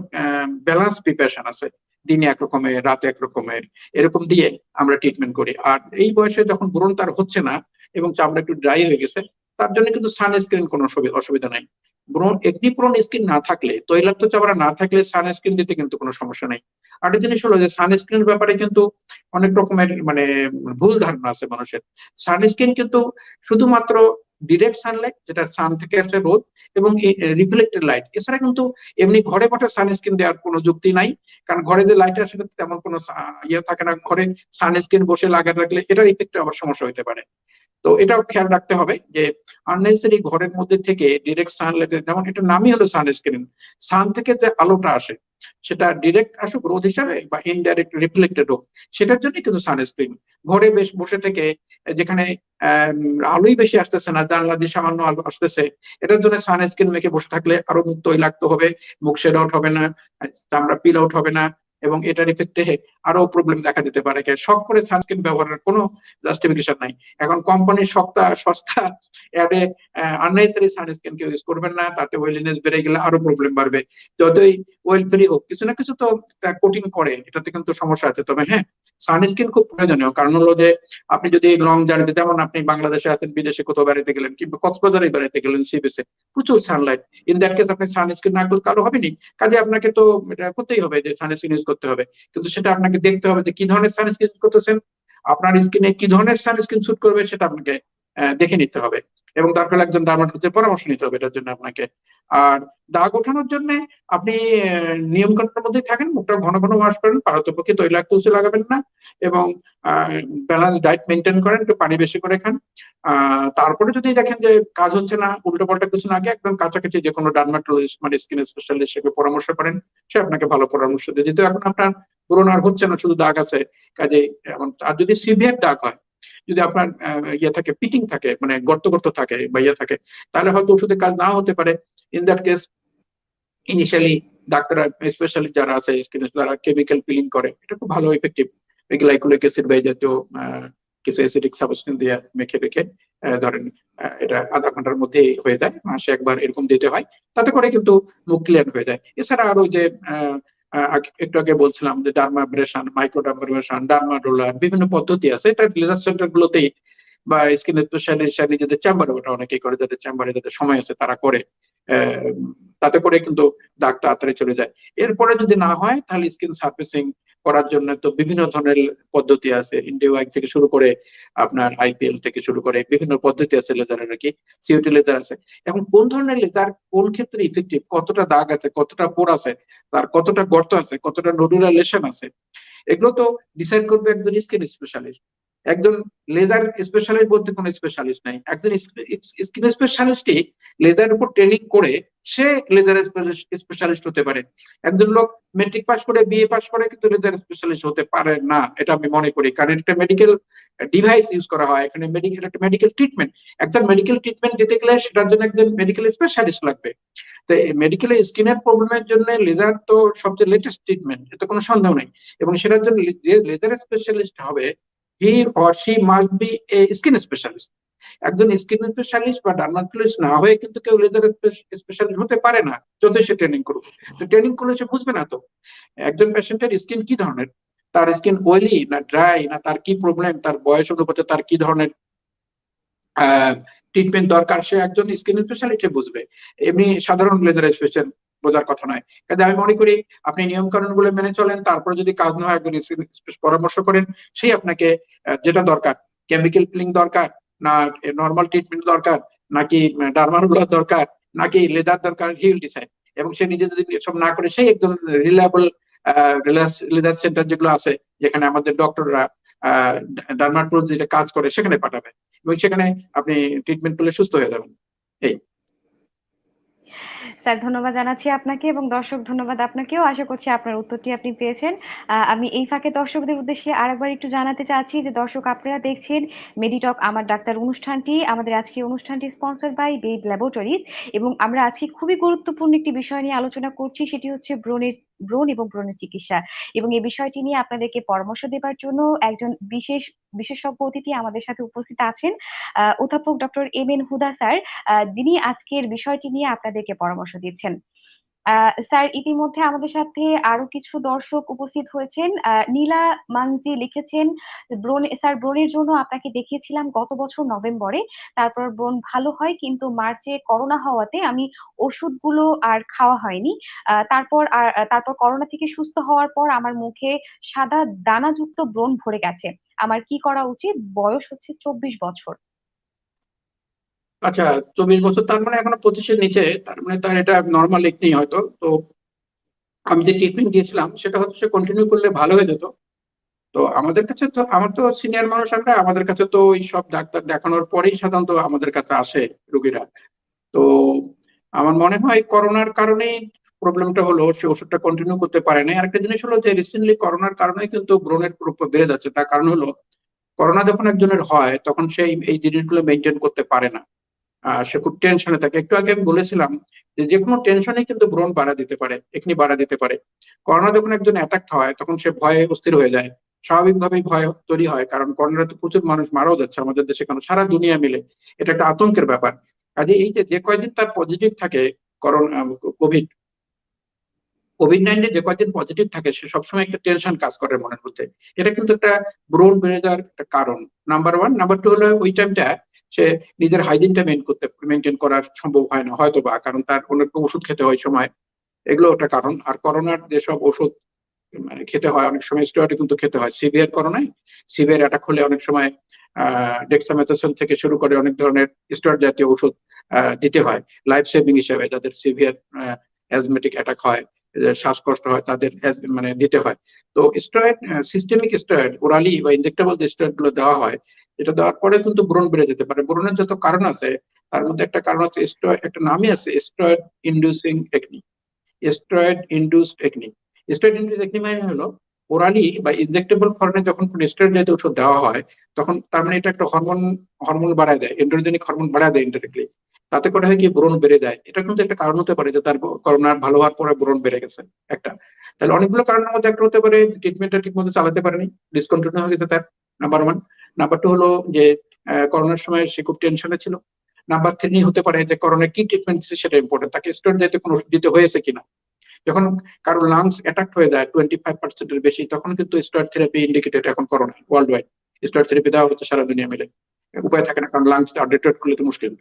ব্যালেন্স প্রিপারেশন আছে, দিনে একরকমের, রাতে একরকমের, এরকম দিয়ে আমরা ট্রিটমেন্ট করি। আর এই বয়সে যখন ব্রণ তার হচ্ছে না এবং চামড়া একটু ড্রাই হয়ে গেছে, তার জন্য কিন্তু সানস্ক্রিন কোনো অসুবিধা নাই। ব্রণ একনি প্রোন স্কিন না থাকলে, তৈলাক্ত চামড়া না থাকলে সানস্ক্রিন দিতে কিন্তু কোনো সমস্যা নেই। আরেকটা জিনিস হলো যে সানস্ক্রিনের ব্যাপারে কিন্তু অনেক রকমের ভুল ধারণা আছে মানুষের। সানস্ক্রিন কিন্তু শুধুমাত্র ডিরেক্ট সানলাইট, যেটা সান থেকে আসে রোদ, এবং রিফ্লেক্টেড লাইট। এছাড়া কিন্তু এমনি ঘরে বসে সানস্ক্রিন দেওয়ার কোনো যুক্তি নাই, কারণ ঘরে যে লাইট আসে সেটাতে তেমন কোনো ইয়ে থাকে না। ঘরে সানস্ক্রিন বসে লাগিয়ে রাখলে এটার ইফেক্টে আবার সমস্যা হতে পারে। তো এটাও খেয়াল রাখতে হবে যে আননেসেসারি ঘরের মধ্যে থেকে ডিরেক্ট সানলাইটে, যেমন এটা নামই হলো সানস্ক্রিন, সান থেকে যে আলোটা আসে সেটা ডিরেক্ট আসুক রোদ হিসাবে বা ইনডাইরেক্ট রিফ্লেক্টেড হোক, সেটার জন্য কিন্তু সানস্ক্রিন। ঘরে বেশ বসে থেকে যেখানে আলোই বেশি আসতেছে না, জানলা দিয়ে সামান্য আলো আসতেছে, এটার জন্য সানস্ক্রিন মেখে বসে থাকলে আরো মুখ তৈলাক্ত হবে, মুখ শেড আউট হবে না, চামড়া পিল আউট হবে না, এবং এটার ইফেক্টে আরো প্রবলেম দেখা দিতে পারে। শখ করে সানস্ক্রিন ব্যবহারের কোনো জাস্টিফিকেশন নাই। এখন কোম্পানির সস্তা সস্তা অ্যাডে আননেসেসারি সানস্ক্রিন কেউ ইউজ করবেন না, তাতে ওয়েলিনেস বেড়ে গেলে আরো প্রবলেম বাড়বে। যতই ওয়েল ফ্রি হোক, কিছু না কিছু তো কোটিং করে, এটাতে কিন্তু সমস্যা আছে। তবে হ্যাঁ, সানস্ক্রিন খুব প্রয়োজনীয়। কারণ হলো যে আপনি যদি লং জার্নিতে, যেমন আপনি বাংলাদেশে আছেন, বিদেশে কোথাও বেড়াতে গেলেন, কিংবা কক্সবাজারে বেড়াতে গেলেন, সি বিচে প্রচুর সানলাইট, ইন দ্যাট কেস আপনি সানস্ক্রিন না করলে কালো হবেনি। কাজে আপনাকে তো এটা করতেই হবে যে সানস্ক্রিন ইউজ করতে হবে। কিন্তু সেটা আপনাকে দেখতে হবে যে কি ধরনের সানস্ক্রিন ইউজ করতেছেন, আপনার স্কিনে কি ধরনের সানস্ক্রিন স্যুট করবে সেটা আপনাকে দেখে নিতে হবে, এবং তারপরে একজন ডার্মাটোলজিস্টের পরামর্শ নিতে হবে এটার জন্য আপনাকে। আর দাগ ওঠানোর জন্য আপনি নিয়ম কানুনের মধ্যেই থাকেন, মুখটা ঘন ঘন ওয়াশ করেন, পারতপক্ষে তৈলাক্ত কিছু লাগাবেন না, এবং ব্যালেন্স ডায়েট মেনটেন করেন, একটু পানি বেশি করে খান। তারপরে যদি দেখেন যে কাজ হচ্ছে না, উল্টো পাল্টা কিছু না, আগে একদম কাছাকাছি যে কোনো ডার্মাটোলজিস্ট মানে স্কিন স্পেশালিস্ট সঙ্গে পরামর্শ করেন, সে আপনাকে ভালো পরামর্শ দেয়। যেহেতু এখন আপনার ব্রণ আর হচ্ছে না, শুধু দাগ আছে, কাজে এমন। আর যদি সিভিয়ার দাগ হয়, যদি আপনার ইয়ে থাকে, পিটিং থাকে, মানে গর্ত গর্ত থাকে বা ইয়ে থাকে, তাহলে হয়তো ওষুধে কাজ নাও হতে পারে। ইন দ্যাট কেস ইনিশিয়ালি ডাক্তাররা, স্পেশালি যারা আছে স্কিন, যারা কেমিক্যাল পিলিং করে, এটা খুব ভালো ইফেক্টিভ। গ্লাইকোলিক অ্যাসিড বা এই জাতীয় কিছু অ্যাসিডিক সাবস্টেন্স দিয়ে মেখে রেখে ধরেন এটা আধা ঘন্টার মধ্যে হয়ে যায়, মাসে একবার এরকম দিতে হয়, তাতে করে কিন্তু মুখ ক্লিয়ার হয়ে যায়। এছাড়া আরো যে একটু আগে বলছিলাম যে ডার্মাব্রেশন, মাইক্রোডার্মাব্রেশন, ডার্মা রোলার, বিভিন্ন পদ্ধতি আছে, এটা লেজার সেন্টার গুলোতেই বা স্কিন স্পেশালিস্ট নিজেদের চেম্বারে, ওটা অনেকেই করে, যাদের চেম্বারে যাদের সময় আছে তারা করে। আহ, তাতে করে কিন্তু দাগ তাড়াতাড়ি চলে যায়। এরপরে যদি না হয়, তাহলে স্কিন সার্ফেসিং করার জন্য তো বিভিন্ন ধরনের পদ্ধতি আছে, ইন্ডিয়া ওয়াইক থেকে শুরু করে আপনার আইপিএল থেকে শুরু করে বিভিন্ন পদ্ধতি আছে লেজারের আর কি, সিওটি লেজার আছে। এখন কোন ধরনের লেজার কোন ক্ষেত্রে ইফেক্টিভ, কতটা দাগ আছে, কতটা পোর আছে, তার কতটা গর্ত আছে, কতটা নোডুলার লেশন আছে, এগুলো তো ডিসাইড করবে একজন স্কিন স্পেশালিস্ট। একজন লেজার স্পেশালিস্ট বলতে কোনো স্পেশালিস্ট নাই, একজন স্কিন স্পেশালিস্টই লেজার উপর ট্রেনিং করে সে লেজার স্পেশালিস্ট হতে পারে। একজন লোক মেট্রিক পাস করে, বিএ পাস করে, কিন্তু লেজার স্পেশালিস্ট হতে পারে না, এটা আমি মনে করি। কারণ এটা মেডিকেল ডিভাইস ইউজ করা হয় এখানে, মেডিকেল, একটা মেডিকেল ট্রিটমেন্ট। একজন মেডিকেল ট্রিটমেন্ট দিতে গেলে সেটার জন্য একজন মেডিকেল স্পেশালিস্ট লাগবে। তো মেডিকেল স্কিনের প্রবলেমের জন্য লেজার তো সবচেয়ে লেটেস্ট ট্রিটমেন্ট, এতে কোনো সন্দেহ নেই। এবং সেটার জন্য যে লেজার স্পেশালিস্ট হবে, he or she must B A skin specialist. একজন স্কিন স্পেশালিস্ট বা ডার্মাটোলজিস্ট না হয়ে কিন্তু কেউ লেজার স্পেশালিস্ট হতে পারে না, যতই সে ট্রেনিং করুক। তো ট্রেনিং করলে সে বুঝবে না তো একজন পেশেন্টের স্কিন কি ধরনের, তার স্কিন অয়েলি না ড্রাই, না তার কি প্রবলেম, তার বয়স অনুপাতে তার কি ধরনের ট্রিটমেন্ট দরকার, সে একজন স্কিন স্পেশালিস্ট বুঝবে। এমনি সাধারণ লেজার স্পেশাল বোঝার কথা নয়। কাজে আমি মনে করি আপনি নিয়ম কানুন গুলো মেনে চলেন, তারপরে যদি কাজ না হয় একজন পরামর্শ করেন, সেই আপনাকে যেটা দরকার, কেমিক্যাল পিলিং দরকার না নর্মাল ট্রিটমেন্ট দরকার, নাকি ডার্মারোলার দরকার, নাকি লেজার দরকার, হি উইল ডিসাইড। এবং সে নিজে যদি এসব না করে, সেই একজন রিলায়েবল লেজার সেন্টার যেগুলো আছে, যেখানে আমাদের ডক্টররা ডার্মাটোলজি কাজ করে, সেখানে পাঠাবে, এবং সেখানে আপনি ট্রিটমেন্ট করলে সুস্থ হয়ে যাবেন। এই স্যার, ধন্যবাদ জানাচ্ছি আপনাকে, এবং দর্শক ধন্যবাদ আপনাকেও। আশা করছি আপনার উত্তরটি আপনি পেয়েছেন। আমি এই ফাঁকে দর্শকদের উদ্দেশ্যে আরেকবার একটু জানাতে চাচ্ছি যে দর্শক, আপনারা দেখছেন মেডিটক আমার ডাক্তার অনুষ্ঠানটি। আমাদের আজকের অনুষ্ঠানটি স্পন্সর্ড বাই বেব ল্যাবরেটরিজ, এবং আমরা আজকে খুবই গুরুত্বপূর্ণ একটি বিষয় নিয়ে আলোচনা করছি, সেটি হচ্ছে ব্রণ এবং ব্রণের চিকিৎসা। এবং এই বিষয়টি নিয়ে আপনাদেরকে পরামর্শ দেবার জন্য একজন বিশেষজ্ঞ অতিথি আমাদের সাথে উপস্থিত আছেন, অধ্যাপক ডক্টর এম এন হুদা স্যার, যিনি আজকের বিষয়টি নিয়ে আপনাদেরকে পরামর্শ দিচ্ছেন। স্যার, ইতিমধ্যে আমাদের সাথে আরো কিছু দর্শক উপস্থিত হয়েছেন। নীলা মানজি লিখেছেন, স্যার, ব্রণের জন্য আপনাকে দেখিয়েছিলাম গত বছর নভেম্বরে, তারপর ব্রণ ভালো হয়, কিন্তু মার্চে করোনা হওয়াতে আমি ওষুধগুলো আর খাওয়া হয়নি। তারপর করোনা থেকে সুস্থ হওয়ার পর আমার মুখে সাদা দানাযুক্ত ব্রণ ভরে গেছে। আমার কি করা উচিত? বয়স হচ্ছে 24 বছর। আচ্ছা, 24 বছর তার মানে এখনো 25-এর নিচে, তার মানে তার এটা নর্মাল একনি হয়তো। তো আমি যে ট্রিটমেন্ট দিয়েছিলাম সেটা হচ্ছে সে কন্টিনিউ করলে ভালো হয়ে যেত। তো আমাদের কাছে তো, আমার তো সিনিয়র মানুষ, আমরা আমাদের কাছে তো ওই সব ডাক্তার দেখানোর পরেই সাধারণত আমাদের কাছে আসে রোগীরা। তো আমার মনে হয় করোনার কারণেই প্রবলেমটা হলো, সে ওষুধটা কন্টিনিউ করতে পারে না। আরেকটা জিনিস হলো যে রিসেন্টলি করোনার কারণে কিন্তু ব্রণের প্রকোপ বেড়ে যাচ্ছে। তার কারণ হলো করোনা যখন একজনের হয় তখন সে এই জিনিসগুলো মেনটেন করতে পারে না। সে খুব টেনশনে থাকে। একটু আগে আমি বলেছিলাম যে যে কোনো টেনশনে কিন্তু ব্রণ বাড়া দিতে পারে, এখনি বাড়া দিতে পারে। করোনা যখন একজন অ্যাটাক হয় তখন সে ভয়ে অস্থির হয়ে যায়। স্বাভাবিকভাবেই ভয় তৈরি হয়, কারণ করোনাতে প্রচুর মানুষ মারাও যাচ্ছে আমাদের দেশে, কেন সারা দুনিয়া মিলে। এটা একটা আতঙ্কের ব্যাপার। কাজে এই যে যে কয়দিন তার পজিটিভ থাকে করোনা, কোভিড কোভিড-19 যে কয়দিন পজিটিভ থাকে সে সবসময় একটা টেনশন কাজ করে মনের মধ্যে। এটা কিন্তু একটা ব্রণ বেড়ে যাওয়ার একটা কারণ, নাম্বার ওয়ান। নাম্বার টু হলো ওই টাইমটা সে নিজের হাইজিনটা মেনটেন করা সম্ভব হয় না হয়তো বা, কারণ তার অনেক ওষুধ খেতে হয় সময়। এগুলো একটা কারণ। আর করোনার যেসব ওষুধ মানে খেতে হয়, অনেক সময় স্টেরয়েড কিন্তু খেতে হয়। সিভিয়ার করোনায়, সিভিয়ার অ্যাটাক হলে অনেক সময় ডেক্সামেথাসোন থেকে শুরু করে অনেক ধরনের স্টেরয়েড জাতীয় ওষুধ দিতে হয় লাইফ সেভিং হিসেবে। যাদের সিভিয়ার অ্যাজমেটিক অ্যাটাক হয়, শ্বাসকষ্ট হয়, তাদের মানে দিতে হয়। তো স্টেরয়েড, সিস্টেমিক স্টেরয়েড ওরালি বা ইনজেক্টেবল যে স্টেরয়েড গুলো দেওয়া হয়, এটা দেওয়ার পরে কিন্তু ব্রণ বেড়ে যেতে পারে। ব্রণের যত কারণ আছে তার মধ্যে একটা কারণ আছে স্টেরয়েড, একটা নামই আছে steroid inducing acne, steroid induced acne. Steroid induced acne মানে হলো ওরালি বা ইনজেক্টেবল ফর্মে যখন কোন স্টেরয়েড জাতীয় ওষুধ দেওয়া হয় তখন তার মানে এটা একটা হরমোন, হরমোন বাড়ায় দেয়, এন্ড্রোজেনিক হরমোন বাড়ায় দেয় ইনডাইরেক্টলি। তাতে করে হয় কি ব্রণ বেড়ে যায়। এটা কিন্তু একটা কারণ হতে পারে যে তার করোনা ভালো হওয়ার পরে ব্রণ বেড়ে গেছে একটা। তাহলে অনেকগুলো কারণের মধ্যে একটা হতে পারে ট্রিটমেন্টটা ঠিক মতো চালাতে পারেনি, ডিসকন্টিনিউ হয়ে গেছে তার, নাম্বার ওয়ান। নাম্বার টু হলো যে করোনার সময় সে খুব টেনশনে ছিল। নাম্বার থ্রি হতে পারে যে করোনা কি ট্রিটমেন্ট দিচ্ছে সেটা ইম্পর্টেন্ট, তাকে স্টেরয়েড জাতীয় কোনো ওষুধ দিতে হয়েছে কিনা। যখন কারো লাংস অ্যাটাক হয়ে যায় 25%-এর বেশি, তখন কিন্তু স্টেরয়েড থেরাপি ইন্ডিকেটেড এখন corona world wide. Steroid therapy দেওয়া হচ্ছে সারা দুনিয়া মিলে। উপায় থাকে না, কারণ লাংস আপডেটেড করলে তো মুশকিল।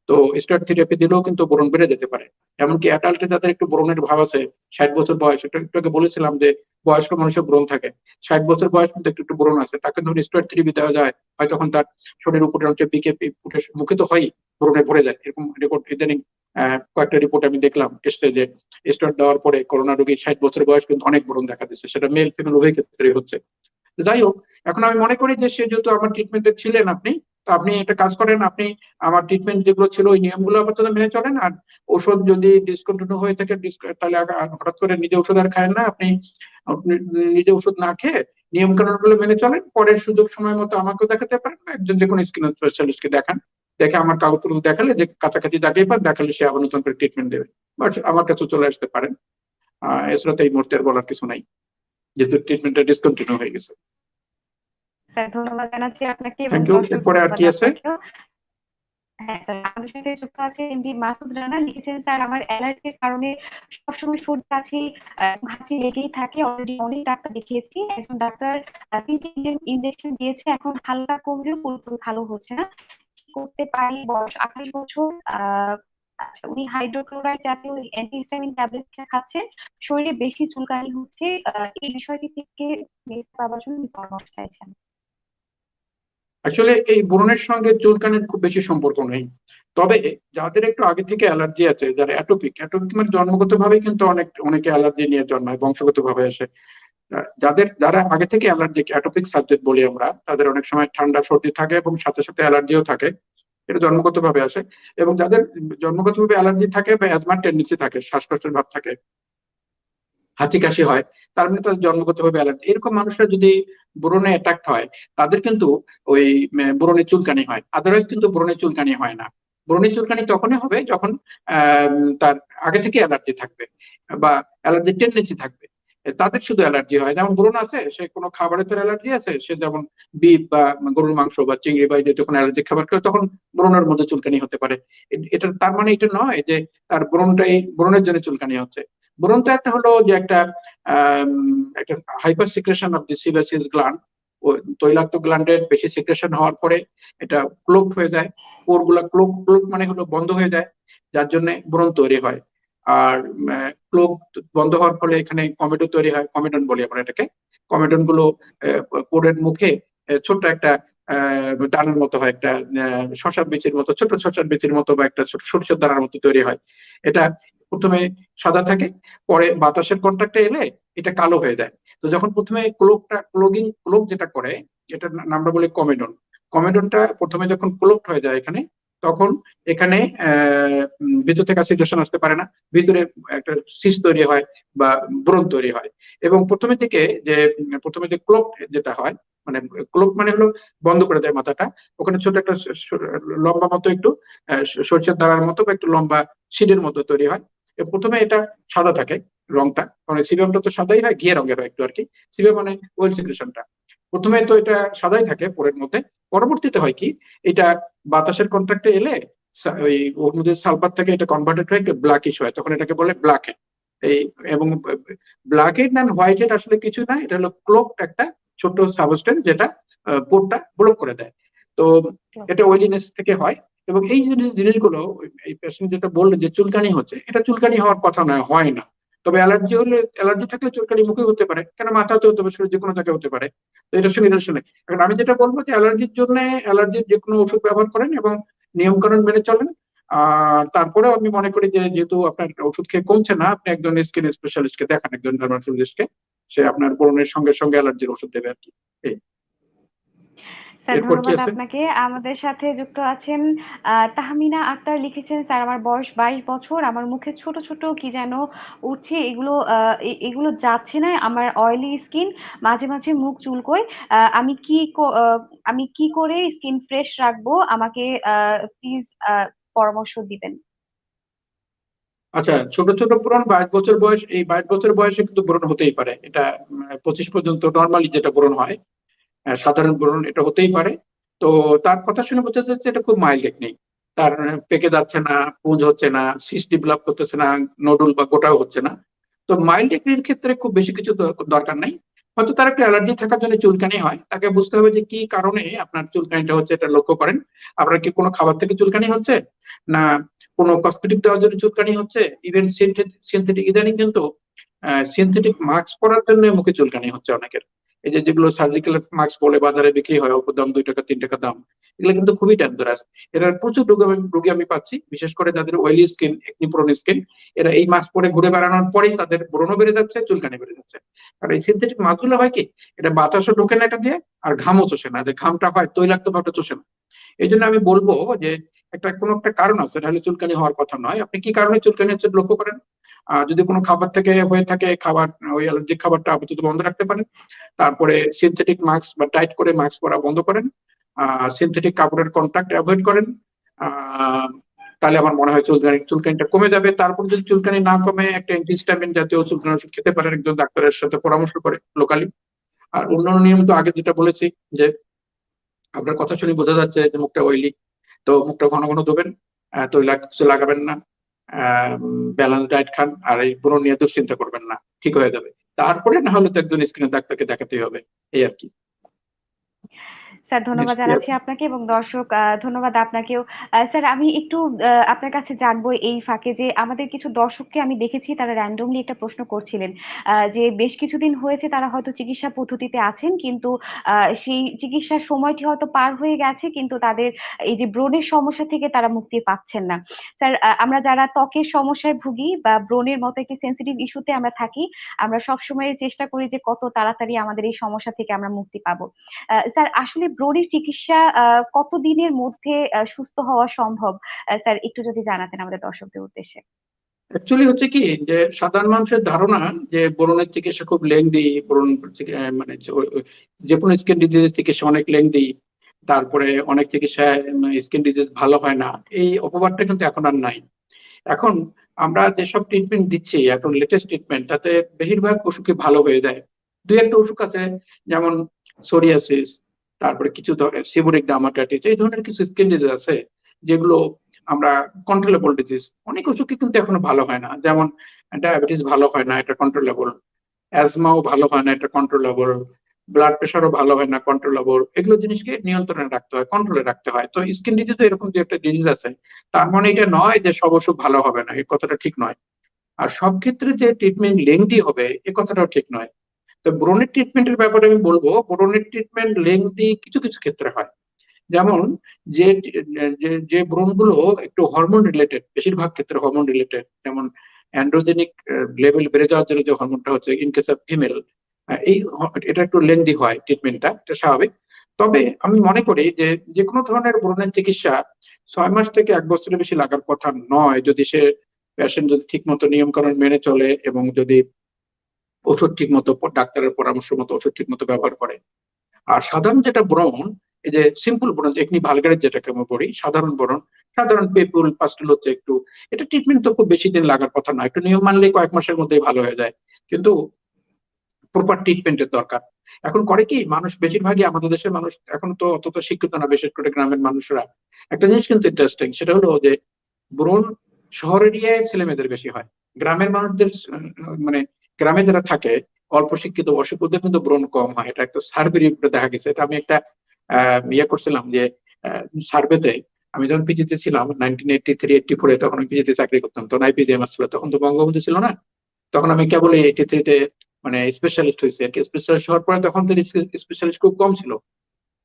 তো স্টেরয়েড থেরাপি দিলেও কিন্তু ব্রণ বেড়ে যেতে পারে। এমনকি অ্যাডাল্টে যাদের একটু ব্রণের ভাব আছে, 60 বছর বয়স, এটা একটু আগে বলেছিলাম যে বয়স্ক মানুষের ব্রণ থাকে, 60 বছর বয়স কিন্তু একটু একটু ব্রণ আছে, তাকে ধরুন স্টেরয়েড থেরাপি দেওয়া যায়, হয় তখন তার শরীর উপরে অনেক বিকে উঠে, মুখে তো হয়, ব্রণে ভরে যায়, এরকম রেকর্ড ইদানিং কয়েকটা রিপোর্ট আমি দেখলাম এসছে যে স্টেরয়েড দেওয়ার পরে করোনা রোগীর 60 বছর বয়স কিন্তু অনেক ব্রণ দেখা দিচ্ছে, সেটা মেল ফিমেল উভয় ক্ষেত্রে হচ্ছে। যাই হোক, এখন আমি মনে করি যে সে যেহেতু আমার ট্রিটমেন্টে ছিলেন আপনি, তো আপনি একটা কাজ করেন, আপনি আমার ট্রিটমেন্ট যেগুলো ছিল ওই নিয়মগুলো আপাতত মেনে চলেন। আর ওষুধ যদি ডিসকন্টিনিউ হয়ে থাকে তাহলে হঠাৎ করে নিজে ওষুধ আর খায়েন না। আপনি আপনি নিজে ওষুধ না খেয়ে নিয়ম কানুন গুলো মেনে চলেন। পরের সুযোগ সময় মতো আমাকেও দেখাতে পারেন বা একজন যে কোনো স্কিন স্পেশালিস্টকে দেখান। দেখে আমার কাগজপত্র দেখালে, যে কাছাকাছি যাকেই পান দেখালে সে আবার নতুন করে ট্রিটমেন্ট দেবে। বাট আমার কাছে চলে আসতে পারেন। এছাড়া তো এই মুহূর্তে আর বলার কিছু নাই, যেহেতু ট্রিটমেন্টটা ডিসকন্টিনিউ হয়ে গেছে। স্যার ধন্যবাদ জানাচ্ছি আপনাকে এবং থ্যাংক ইউ। দর্শক এরপরে আর ধন্যবাদ কি আছে? আপনাকেও। হ্যাঁ স্যার, আমাদের সাথে যুক্ত আছে এমডি মাসুদ রানা, লিখেছেন স্যার আমার অ্যালার্জির কারণে সবসময় সর্দি কাশি হাঁচি লেগেই থাকে, অলরেডি অনেক ডাক্তার দেখিয়েছি, একজন ডাক্তার 3টে ইনজেকশন দিয়েছে, এখন হালকা কমলেও পুরোপুরি ভালো হচ্ছে না, কি করতে পারি? বয়স 28 বছর। আচ্ছা, উনি হাইড্রোক্লোরাইড জাতীয় অ্যান্টিহিস্টামিন ট্যাবলেট খাচ্ছেন, শরীরে বেশি চুলকানি হচ্ছে, এই বিষয়টি থেকে নিস্তার পাওয়ার জন্য উনি পরামর্শ চাইছেন। আসলে এই ব্রণের সঙ্গে চুলকানির খুব বেশি সম্পর্ক নেই। তবে যাদের একটু আগে থেকে অ্যালার্জি আছে, যারা অ্যাটোপিক, অ্যাটোপিক মানে জন্মগত ভাবে কিন্তু অনেকে অ্যালার্জি নিয়ে জন্মায়, বংশগত ভাবে আসে। যারা আগে থেকে অ্যালার্জিক, অ্যাটোপিক সাবজেক্ট বলি আমরা, তাদের অনেক সময় ঠান্ডা সর্দি থাকে এবং সাথে সাথে অ্যালার্জিও থাকে। এটা জন্মগত ভাবে আসে। এবং যাদের জন্মগত ভাবে অ্যালার্জি থাকে বা অ্যাজমার টেন্ডেন্সি থাকে, শ্বাসকষ্টের ভাব থাকে, হাঁচি কাশি হয়, তার মানে তাদের জন্মগত ভাবে অ্যালার্জি। এরকম মানুষরা যদি ব্রণে অ্যাটাক হয় তাদের কিন্তু ওই ব্রণে চুলকানি হয়, আদারওয়াইজ কিন্তু ব্রণে চুলকানি হয় না। ব্রণে চুলকানি তখনই হবে যখন তার আগে থেকে অ্যালার্জি থাকবে বা অ্যালার্জি টেন্ডেন্সি থাকবে। তাদের শুধু অ্যালার্জি হয়, যেমন ব্রণ আছে, সে কোনো খাবারের তো অ্যালার্জি আছে, সে যেমন বিফ বা গরুর মাংস বা চিংড়ি বা যে যখন অ্যালার্জি খাবার খেলে তখন ব্রণের মধ্যে চুলকানি হতে পারে। এটা তার মানে এটা নয় যে তার ব্রণের জন্য চুলকানি হচ্ছে। ব্রণ তো একটা হলো যে একটা hyper secretion of the sebaceous gland, ও তৈলাক্ত গ্ল্যান্ডের বেশি সিক্রেশন হওয়ার পরে এটা ক্লোগড হয়ে যায়, পোর গুলা ক্লোগ ক্লোগ মানে হলো বন্ধ হয়ে যায়, যার জন্য ব্রণ তৈরি হয়। আর ক্লোগ বন্ধ হওয়ার ফলে এখানে কমেডো তৈরি হয়, কমেডন বলি আমরা এটাকে। কমেডন গুলো পোরের মুখে ছোট্ট একটা দানার মতো হয়, একটা শশার বীজের মতো, ছোট শশার বীজের মতো বা একটা ছোট সরষের দানার মতো তৈরি হয়। এটা প্রথমে সাদা থাকে, পরে বাতাসের কন্ট্যাক্টে এলে এটা কালো হয়ে যায়। তো যখন প্রথমে ক্লোক যেটা করে, এটার নামটা বলে কমেডন। কমেডনটা প্রথমে যখন ক্লোকড হয়ে যায় এখানে, তখন এখানে ভিতর থেকে অ্যাসিডেশন আসতে পারে না, ভিতরে একটা সিস তৈরি হয় বা ব্রণ তৈরি হয়। এবং প্রথমে যে ক্লোক যেটা হয়, মানে ক্লোক মানে হলো বন্ধ করে দেয় মাথাটা, ওখানে ছোট একটা লম্বা মতো একটু সরষের দানার মতো বা একটু লম্বা শিডের মতো তৈরি হয়। প্রথমে এটা সাদা থাকে রংটা, কারণ সিবিএমটা তো সাদাই হয়, ঘিয়ে রঙের হয় একটু আর কি। সিবিএম মানে ওয়েল সিক্রেশনটা প্রথমে তো এটা সাদাই থাকে পরের মধ্যে। পরবর্তীতে হয় কি, এটা বাতাসের কন্ট্রাক্টে এলে ওই ওর মধ্যে সালফার থেকে এটা কনভার্টেড হয়ে একটু ব্ল্যাকিশ হয়, তখন এটাকে বলে ব্ল্যাক হেড। এই এবং black head and white head আসলে কিছু না, এটা হলো ক্লোকড একটা ছোট সাবস্টেন্স যেটা পোরটা ব্লক করে দেয়। তো এটা ওয়েলিনেস থেকে হয়। এবং এই জিনিসগুলো, এই পেশেন্ট যেটা বললো যে চুলকানি হচ্ছে, এটা চুলকানি হওয়ার কথা নয়, হয় না। তবে অ্যালার্জি থাকলে চুলকানি মুখে হতে পারে, কেন মাথাতেও হতে পারে, শরীর যে কোনো জায়গায় হতে পারে। তো এটার সঙ্গে রিলেশন নেই। এখন আমি যেটা বলবো যে অ্যালার্জির যে কোনো ওষুধ ব্যবহার করেন এবং নিয়ম কানুন মেনে চলেন। আর তারপরেও আমি মনে করি যে যেহেতু আপনার ওষুধ খেয়ে কমছে না, আপনি একজন স্কিন স্পেশালিস্টকে দেখান, একজন ডার্মাটোলজিস্টকে। সে আপনার ব্রণের সঙ্গে সঙ্গে অ্যালার্জির ওষুধ দেবে আর কি। এই, স্যার এরপর কি ধন্যবাদ আছে? আপনাকে। আমাদের সাথে যুক্ত আছেন তাহমিনা আক্তার, লিখেছেন, স্যার আমার বয়স 22 বছর। আমার মুখে ছোট, ছোট কি যেন উঠছে। এগুলো এগুলো যাচ্ছে না। আমার অয়েলি স্কিন। মাঝে, মাঝে মুখ চুলকোয়। আ আমি কি ক আ আমি কি করে স্কিন ফ্রেশ রাখবো? আমাকে প্লিজ পরামর্শ দিবেন। আচ্ছা, ছোট ছোট ব্রণ 22 বছর বয়স, এই 22 বছর বয়সে কিন্তু ব্রণ হতেই পারে। এটা 25 পর্যন্ত নর্মালি যেটা ব্রণ হয়, সাধারণ ব্রণ, এটা হতেই পারে। তো তার কথা শুনে বোঝা যাচ্ছে এটা খুব মাইল্ড টেকনিক। তার পেকে যাচ্ছে না, পুঁজ হচ্ছে না, সিস্ট ডেভেলপ করতেছে না, নোডুল বা গোটাও হচ্ছে না। তো মাইল্ড টেকনিকের ক্ষেত্রে খুব বেশি কিছু দরকার নাই। হয়তো তার একটা অ্যালার্জি থাকার জন্য চুলকানি হয়, তাকে বুঝতে হবে যে কি কারণে আপনার চুলকানিটা হচ্ছে, এটা লক্ষ্য করেন। আপনার কি কোনো খাবার থেকে চুলকানি হচ্ছে, না কোনো কসমেটিক দেওয়ার জন্য চুলকানি হচ্ছে? ইভেন সিনথেটিক, ইদানিং কিন্তু সিনথেটিক মাস্ক পরার জন্য মুখে চুলকানি হচ্ছে অনেকের। এই যে যেগুলো সার্জিক্যাল মাস্ক বলে বাজারে বিক্রি হয়, অল্প দাম, 2 টাকা 3 টাকা দাম, এগুলো কিন্তু খুবই ডেঞ্জারাস। এটার প্রচুর রোগী আমি পাচ্ছি, বিশেষ করে যাদের oily skin, acne prone skin. এরা এই মাস্ক পরে ঘুরে বেড়ানোর পরেই তাদের ব্রণ বেড়ে যাচ্ছে, চুলকানি বেড়ে যাচ্ছে। আর এই সিনথেটিক মাস্কগুলো হয় কি, এটা বাতাসও ঢোকে না এটা দিয়ে, আর ঘামও চোষে না, যে ঘামটা হয় তৈলাক্ত ভাবটা চোষে না। এই জন্য আমি বলবো যে কোনো একটা কারণ আছে, তাহলে চুলকানি হওয়ার কথা নয়। আপনি কি কারণে চুলকানি হচ্ছে লক্ষ্য করেন। যদি কোনো খাবার থেকে হয়ে থাকে, ওই অ্যালার্জিক খাবারটা আপাতত বন্ধ রাখতে পারেন। তারপরে সিনথেটিক মাস্ক বা টাইট করে মাস্ক পরা বন্ধ করেন। সিনথেটিক কাপড়ের কন্টাক্ট অ্যাভয়েড করেন। আহ তাহলে আমার মনে হয় চুলকানিটা কমে যাবে। তারপর যদি চুলকানি না কমে, একটা অ্যান্টিহিস্টামিন জাতীয় চুলকানির ওষুধ খেতে পারেন একজন ডাক্তারের সাথে পরামর্শ করে লোকালি। আর অন্যান্য নিয়ম তো আগে যেটা বলেছি, যে আপনার কথা শুনে বোঝা যাচ্ছে যে মুখটা অয়েলি। তো মুখটা ঘন ঘন ধোবেন, তৈলাক্ত কিছু লাগাবেন না, ব্যালেন্স ডায়েট খান, আর এই পুরো নিয়ে দুশ্চিন্তা করবেন না, ঠিক হয়ে যাবে। তারপরে না হলে তো একজন স্কিনের ডাক্তারকে দেখাতেই হবে, এই আর কি। স্যার ধন্যবাদ নেক্সট কি জানাচ্ছি আছে? আপনাকে, এবং দর্শক ধন্যবাদ আপনাকেও। স্যার আমি একটু আপনার কাছে জানবো এই ফাঁকে, যে আমাদের কিছু দর্শককে আমি দেখেছি তারা randomly একটা প্রশ্ন করছিলেন, যে বেশ কিছুদিন হয়েছে তারা হয়তো চিকিৎসা পদ্ধতিতে আছেন, কিন্তু সেই চিকিৎসার সময়টি হয়তো পার হয়ে গেছে, কিন্তু তাদের এই যে ব্রণের সমস্যা থেকে তারা মুক্তি পাচ্ছেন না। স্যার আমরা যারা ত্বকের সমস্যায় ভুগি বা ব্রণের মতো একটি সেনসিটিভ ইস্যুতে আমরা থাকি, আমরা সবসময় চেষ্টা করি যে কত তাড়াতাড়ি আমাদের এই সমস্যা থেকে আমরা মুক্তি পাবো। স্যার আসলে ব্রণের চিকিৎসা কতদিনের মধ্যে সুস্থ হওয়া সম্ভব? স্যার একটু যদি জানাতেন আমাদের দর্শকদের উদ্দেশ্যে। অ্যাকচুয়ালি হচ্ছে কি, যে সাধারণ মানুষের ধারণা যে ব্রণের চিকিৎসা খুব লেংদি, মানে যে কোনো স্কিন ডিজিজের চিকিৎসা অনেক লেংদি, তারপরে অনেক চিকিৎসায় স্কিন ডিজিজ ভালো হয় না। এই অপবাদটা কিন্তু এখন আর নাই। এখন আমরা যেসব ট্রিটমেন্ট দিচ্ছি, এখন লেটেস্ট ট্রিটমেন্ট, তাতে বেশিরভাগ অসুখই ভালো হয়ে যায়। দুই একটা অসুখ আছে, যেমন সোরিয়াসিস, তারপরে কিছু সিবোরিক ডার্মাটাইটিস, এই ধরনের কিছু স্কিন ডিজিজ আছে যেগুলো আমরা কন্ট্রোলেবল ডিজিজ। অনেক অসুখই কিন্তু এখনো ভালো হয় না, যেমন ডায়াবেটিস ভালো হয় না, এটা কন্ট্রোলেবল। অ্যাজমাও ভালো হয় না, এটা কন্ট্রোলেবল। ব্লাড প্রেশারও ভালো হয় না, কন্ট্রোলেবল। এগুলো জিনিসকে নিয়ন্ত্রণে রাখতে হয়, কন্ট্রোলে রাখতে হয়। তো স্কিন ডিজিজ এরকম যে একটা ডিজিজ আছে, তার মানে এটা নয় যে সব অসুখ ভালো হবে না, এই কথাটা ঠিক নয়। আর সব ক্ষেত্রে যে ট্রিটমেন্ট লেংদি হবে, এ কথাটাও ঠিক নয়। তো ব্রণের ট্রিটমেন্টের ব্যাপারে আমি বলবো, ব্রণের ট্রিটমেন্ট লেংদি কিছু কিছু ক্ষেত্রে হয়। যেমন যে যে ব্রণগুলো একটু হরমোন রিলেটেড, বেশিরভাগ ক্ষেত্রে হরমোন রিলেটেড, যেমন অ্যান্ড্রোজেনিক লেভেল বেড়ে যাওয়ার জন্য যে হরমোনটা হচ্ছে ইন কেস অফ ফিমেল, এই এটা একটু লেন্দি হয় ট্রিটমেন্টটা, এটা স্বাভাবিক। তবে আমি মনে করি যে যে কোনো ধরনের ব্রণের চিকিৎসা 6 মাস থেকে 1 বছরের বেশি লাগার কথা নয়, যদি সে পেশেন্ট যদি ঠিক মতো নিয়ম কানুন মেনে চলে এবং যদি ওষুধ ঠিক মতো, ডাক্তারের পরামর্শ মতো ওষুধ ঠিক মতো ব্যবহার করে। আর সাধারণ যেটা ব্রণ, এই যে সিম্পল ব্রণ, একনি ভালগারের যেটাকে আমরা বলি সাধারণ ব্রণ, সাধারণ পেপুল পাস্টুল হচ্ছে একটু, এটা ট্রিটমেন্ট তো খুব বেশি দিন লাগার কথা না, একটু নিয়ম মানলে কয়েক মাসের মধ্যেই ভালো হয়ে যায়, কিন্তু প্রপার ট্রিটমেন্টের দরকার। এখন করে কি মানুষ, বেশিরভাগই আমাদের দেশের মানুষ এখন তো অতটা শিক্ষিত না, বিশেষ করে গ্রামের মানুষরা। একটা জিনিস কিন্তু ইন্টারেস্টিং, সেটা হলো যে ব্রণ শহর এরিয়ায় ছেলে মেয়েদের বেশি হয়, গ্রামের মানুষদের মানে গ্রামে যারা থাকে অল্প শিক্ষিত অশিক্ষিতদের কিন্তু ব্রণ কম হয়। এটা একটা সার্ভে রিপোর্টে দেখা গেছে। এটা আমি একটা ইয়ে করছিলাম যে সার্ভেতে, আমি যখন পিজিতে ছিলাম 1983-84, তখন আমি পিজিতে চাকরি করতাম, তখন আইপিজিএমএস ছিল, তখন তো বঙ্গবন্ধু ছিল না, তখন আমি কেবল 83-তে মানে স্পেশালিস্ট হয়েছি আর কি। স্পেশালিস্ট হওয়ার পরে তখন তো স্পেশালিস্ট খুব কম ছিল।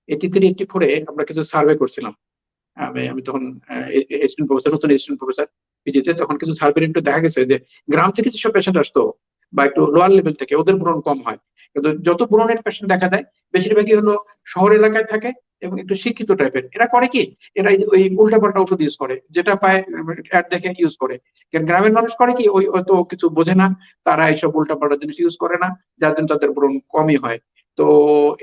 83-84 আমরা কিছু সার্ভে করছিলাম। আমি আমি তখন এসিস্ট্যান্ট প্রফেসর, নতুন এসিস্ট্যান্ট প্রফেসর পিজিতে, তখন কিছু সার্ভে রিপোর্টে দেখা গেছে যে গ্রাম থেকে যেসব পেশেন্ট আসতো বা একটু লোয়ার লেভেল থেকে, ওদের ব্রণ কম হয়। কিন্তু যত ব্রণের পেশেন্ট দেখা যায় বেশিরভাগই হলো শহর এলাকায় থাকে এবং একটু শিক্ষিত টাইপের। এরা করে কি, এরা ওই উল্টাপাল্টা ওষুধ ইউজ করে, যেটা পায় অ্যাড দেখে ইউজ করে। কারণ গ্রামের মানুষ করে কি, ওই অত কিছু বোঝে না, তারা এইসব উল্টাপাল্টা জিনিস ইউজ করে না, যার জন্য তাদের ব্রণ কমই হয়। তো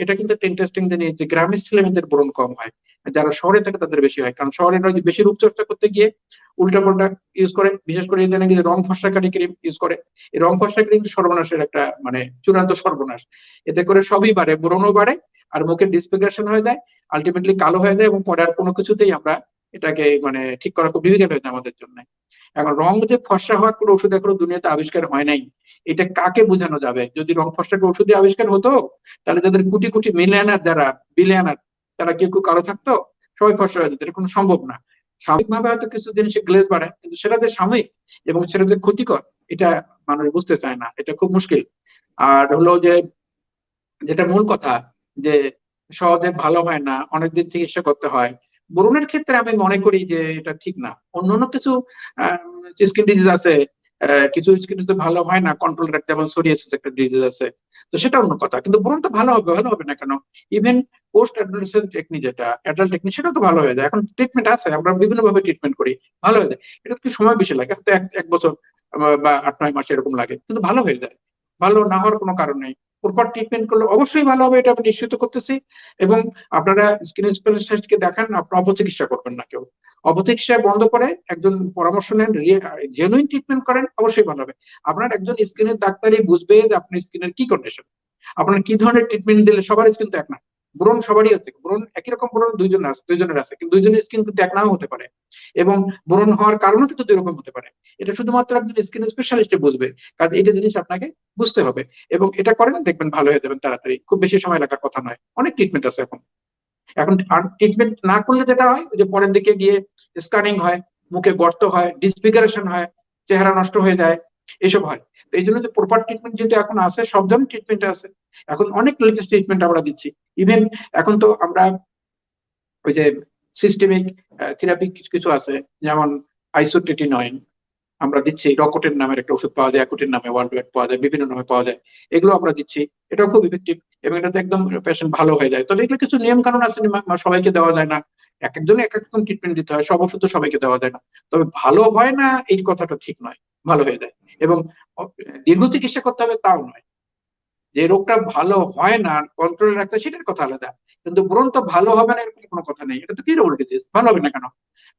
এটা কিন্তু একটা ইন্টারেস্টিং জিনিস যে গ্রামের ছেলেমেয়েদের ব্রণ কম হয়, যারা শহরে থাকে তাদের বেশি হয়, কারণ শহরে বেশি রূপচর্চা করতে গিয়ে উল্টাপাল্টা ইউজ করে, বিশেষ করে ইদানিং যে রং ফর্সাকারী ক্রিম ইউজ করে। এই রং ফর্সা ক্রিম সর্বনাশের একটা মানে চূড়ান্ত সর্বনাশ। এতে করে সবই বাড়ে, ব্রণও বাড়ে, আর মুখের ডিসফিগারেশন হয়ে যায়, আলটিমেটলি কালো হয়ে যায়, এবং পরে আর কোনো কিছুতেই আমরা এটাকে মানে ঠিক করা খুব ডিফিকাল্ট হয়ে যায় আমাদের জন্য। এখন রং যে ফর্সা হওয়ার কোনো ওষুধ এখনো দুনিয়াতে আবিষ্কার হয় নাই, এটা কাকে বোঝানো যাবে? যদি রং ফর্সাকে ওষুধে আবিষ্কার হতো, তাহলে যাদের কোটি কোটি মিলিয়নার, যারা বিলিয়নার, তারা কেউ কেউ কালো থাকতো, সবাই ফর্সা হয়ে যেত। এটা কোনো সম্ভব না। সাময়িকভাবে হয়তো কিছু জিনিসে গ্লেজ বাড়ায়, কিন্তু সেটা যে সাময়িক এবং সেটা যে ক্ষতিকর, এটা মানুষ বুঝতে চায় না, এটা খুব মুশকিল। আর হলো যে যেটা মূল কথা, যে সহজে ভালো হয় না, অনেকদিন চিকিৎসা করতে হয়। ব্রণের ক্ষেত্রে আমি মনে করি যে এটা ঠিক না। অন্যান্য কিছু স্কিন ডিজিজ আছে, কিছু স্কিন ডিজিজ ভালো হয় না কন্ট্রোল রাখতে, যেমন সোরিয়াসিস একটা ডিজিজ আছে, তো সেটা অন্য কথা, কিন্তু ব্রণ তো ভালো হবে, ভালো হবে না কেন? ইভেন পোস্ট অ্যাডোলেসেন্ট টেকনিক, যেটা অ্যাডাল্ট টেকনিক, সেটা তো ভালো হয়ে যায়। এখন ট্রিটমেন্ট আছে, আমরা বিভিন্ন ভাবে ট্রিটমেন্ট করি, ভালো হয়ে যায়। এটা তো সময় বেশি লাগে, হয়তো এক বছর বা 8-9 মাস এরকম লাগে, কিন্তু ভালো হয়ে যায়। ভালো না হওয়ার কোনো কারণ নেই। প্রপার ট্রিটমেন্ট করলে অবশ্যই ভালো হবে, এটা আমি নিশ্চিত করতেছি। এবং আপনারা স্কিন স্পেশালিস্টকে দেখান, আপনার অপচিকিৎসা করবেন না কেউ। অপচিকিৎসা বন্ধ করে একজন পরামর্শ নেন, জেনুইন ট্রিটমেন্ট করেন, অবশ্যই ভালো হবে। আপনার একজন স্কিনের ডাক্তারই বুঝবে যে আপনার স্কিনের কি কন্ডিশন, আপনার কি ধরনের ট্রিটমেন্ট দিলে। সবার স্কিন তো এক না, ব্রণ সবারই হচ্ছে, ব্রণ একই রকম ব্রণ দুইজনের আছে, কিন্তু দুইজনের স্কিন কিন্তু এক নাও হতে পারে, এবং ব্রণ হওয়ার কারণও কিন্তু দুই রকম হতে পারে। এটা শুধুমাত্র একজন স্কিন স্পেশালিস্ট বুঝবে, কারণ এটা জিনিস আপনাকে বুঝতে হবে। এবং এটা করেন, দেখবেন ভালো হয়ে যাবেন তাড়াতাড়ি, খুব বেশি সময় লাগার কথা নয়। অনেক ট্রিটমেন্ট আছে এখন। এখন আর ট্রিটমেন্ট না করলে যেটা হয়, যে পরের দিকে গিয়ে স্কারিং হয়, মুখে গর্ত হয়, ডিসফিগারেশন হয়, চেহারা নষ্ট হয়ে যায়, এসব হয়। তো এই জন্য যে প্রপার ট্রিটমেন্ট যেহেতু এখন আছে, সব ধরনের ট্রিটমেন্ট আছে, এখন অনেক লেটেস্ট ট্রিটমেন্ট আমরা দিচ্ছি। ইভেন এখন তো আমরা ওই যে সিস্টেমিক থেরাপি কিছু কিছু আছে, যেমন আইসোটেটিনয়েন আমরা দিচ্ছি, রকটের নামের একটা ওষুধ পাওয়া যায়, অ্যাকুটের নামে, ওয়ার্ল্ড ওয়াইড পাওয়া যায়, বিভিন্ন নামে পাওয়া যায়, এগুলো আমরা দিচ্ছি। এটাও খুব ইফেক্টিভ, এবং এটাতে একদম পেশেন্ট ভালো হয়ে যায়। তবে এগুলো কিছু নিয়ম কানুন আছে, সবাইকে দেওয়া যায় না, এক একজনে এক এক রকম ট্রিটমেন্ট দিতে হয়, সব ওষুধ তো সবাইকে দেওয়া যায় না। তবে ভালো হয় না এই কথাটা ঠিক নয়, ভালো হয়ে যায়। এবং দীর্ঘ চিকিৎসা করতে হবে তাও নয়, যে রোগটা ভালো হয় না কন্ট্রোলে রাখতে, সেটার কথা আলাদা। কিন্তু ব্রণ তো ভালো হবে না এরকম কোনো কথা নেই, এটা তো কিউরেবল ডিজিজ, ভালো হবে না কেন?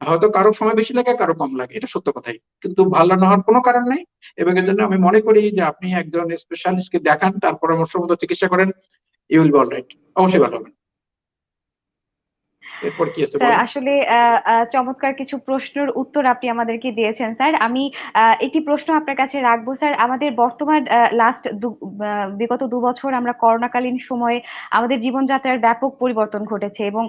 হয়তো কারো সময় বেশি লাগে, কারো কম লাগে, এটা সত্য কথাই, কিন্তু ভালো না হওয়ার কোনো কারণ নেই। এবং এর জন্য আমি মনে করি যে আপনি একজন স্পেশালিস্টকে দেখান, তার পরামর্শ মতো চিকিৎসা করেন, ইউ উইল বি অলরাইট, অবশ্যই ভালো হবে। এরপর কি আছে স্যার বলেন। আসলে চমৎকার কিছু প্রশ্নের উত্তর আপনি আমাদেরকে দিয়েছেন স্যার। আমি একটি প্রশ্ন আপনার কাছে রাখবো স্যার। আমাদের বর্তমান বিগত ২ বছর আমরা করোনাকালীন সময়ে আমাদের জীবনযাত্রার ব্যাপক পরিবর্তন ঘটেছে এবং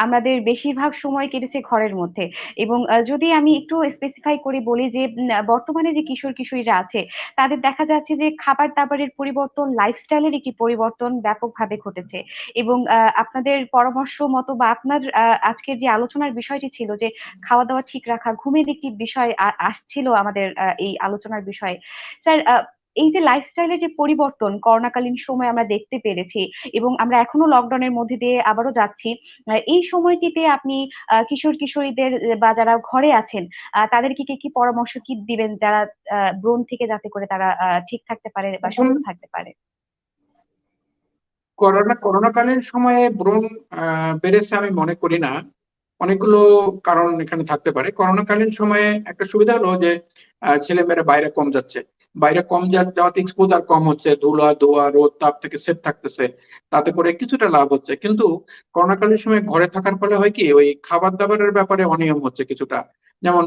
আমাদের বেশিরভাগ সময় কেটেছে ঘরের মধ্যে। এবং যদি আমি একটু স্পেসিফাই করে বলি যে বর্তমানে যে কিশোর কিশোরীরা আছে তাদের দেখা যাচ্ছে যে খাবার দাবারের পরিবর্তন, লাইফস্টাইলের একটি পরিবর্তন ব্যাপকভাবে ঘটেছে। এবং আপনাদের পরামর্শ মতো বা আপনার আজকের যে আলোচনার বিষয়টি ছিল যে খাওয়া দাওয়া ঠিক রাখা, ঘুমের একটি বিষয় আসছিল আমাদের এই আলোচনার বিষয়ে। স্যার এই যে লাইফস্টাইলের যে পরিবর্তন করোনাকালীন সময় আমরা দেখতে পেরেছি এবং আমরা এখনো লকডাউনের মধ্যে দিয়ে আবারও যাচ্ছি, এই সময়টিতে আপনি কিশোর কিশোরীদের বা যারা ঘরে আছেন তাদেরকে কি কি পরামর্শ কি দিবেন যারা ব্রণ থেকে যাতে করে তারা ঠিক থাকতে পারে বা এখন সুস্থ থাকতে পারে? করোনাকালীন সময়ে ব্রণ বেড়েছে আমি মনে করি না। অনেকগুলো কারণ এখানে থাকতে পারে। করোনাকালীন সময়ে একটা সুবিধা হলো যে ছেলেমেয়েরা বাইরে কম যাচ্ছে। বাইরে কম যাওয়াতে এক্সপোজার কম হচ্ছে, ধুলা ধোয়া রোদ তাপ থেকে সেফ থাকতেছে, তাতে করে কিছুটা লাভ হচ্ছে। কিন্তু করোনাকালীন সময় ঘরে থাকার ফলে হয় কি, ওই খাবার দাবারের ব্যাপারে অনিয়ম হচ্ছে কিছুটা। যেমন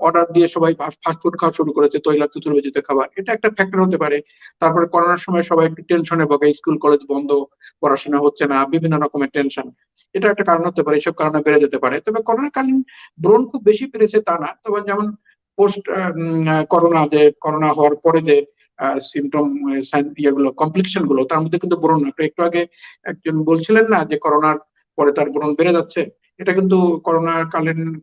অর্ডার দিয়ে সবাই ফাস্টফুড খাওয়া শুরু করেছে, তৈলাক্ত চর্বিযুক্ত খাবার, এটা একটা ফ্যাক্টর হতে পারে। তারপরে করোনার সময় সবাই একটু টেনশনে ভোগে, স্কুল কলেজ বন্ধ, পড়াশোনা হচ্ছে না, বিভিন্ন রকমের টেনশন, এটা একটা কারণ হতে পারে। এসব কারণে বেড়ে যেতে পারে। তবে করোনাকালীন ব্রণ খুব বেশি বেড়েছে তা না। তবে যেমন পোস্ট করোনা, যে করোনা হওয়ার পরে যে সিমটম ইয়েগুলো, কমপ্লিকেশন গুলো, তার মধ্যে কিন্তু ব্রণ একটা। একটু আগে একজন বলছিলেন না যে করোনার পরে তার ব্রণ বেড়ে যাচ্ছে, এটা কিন্তু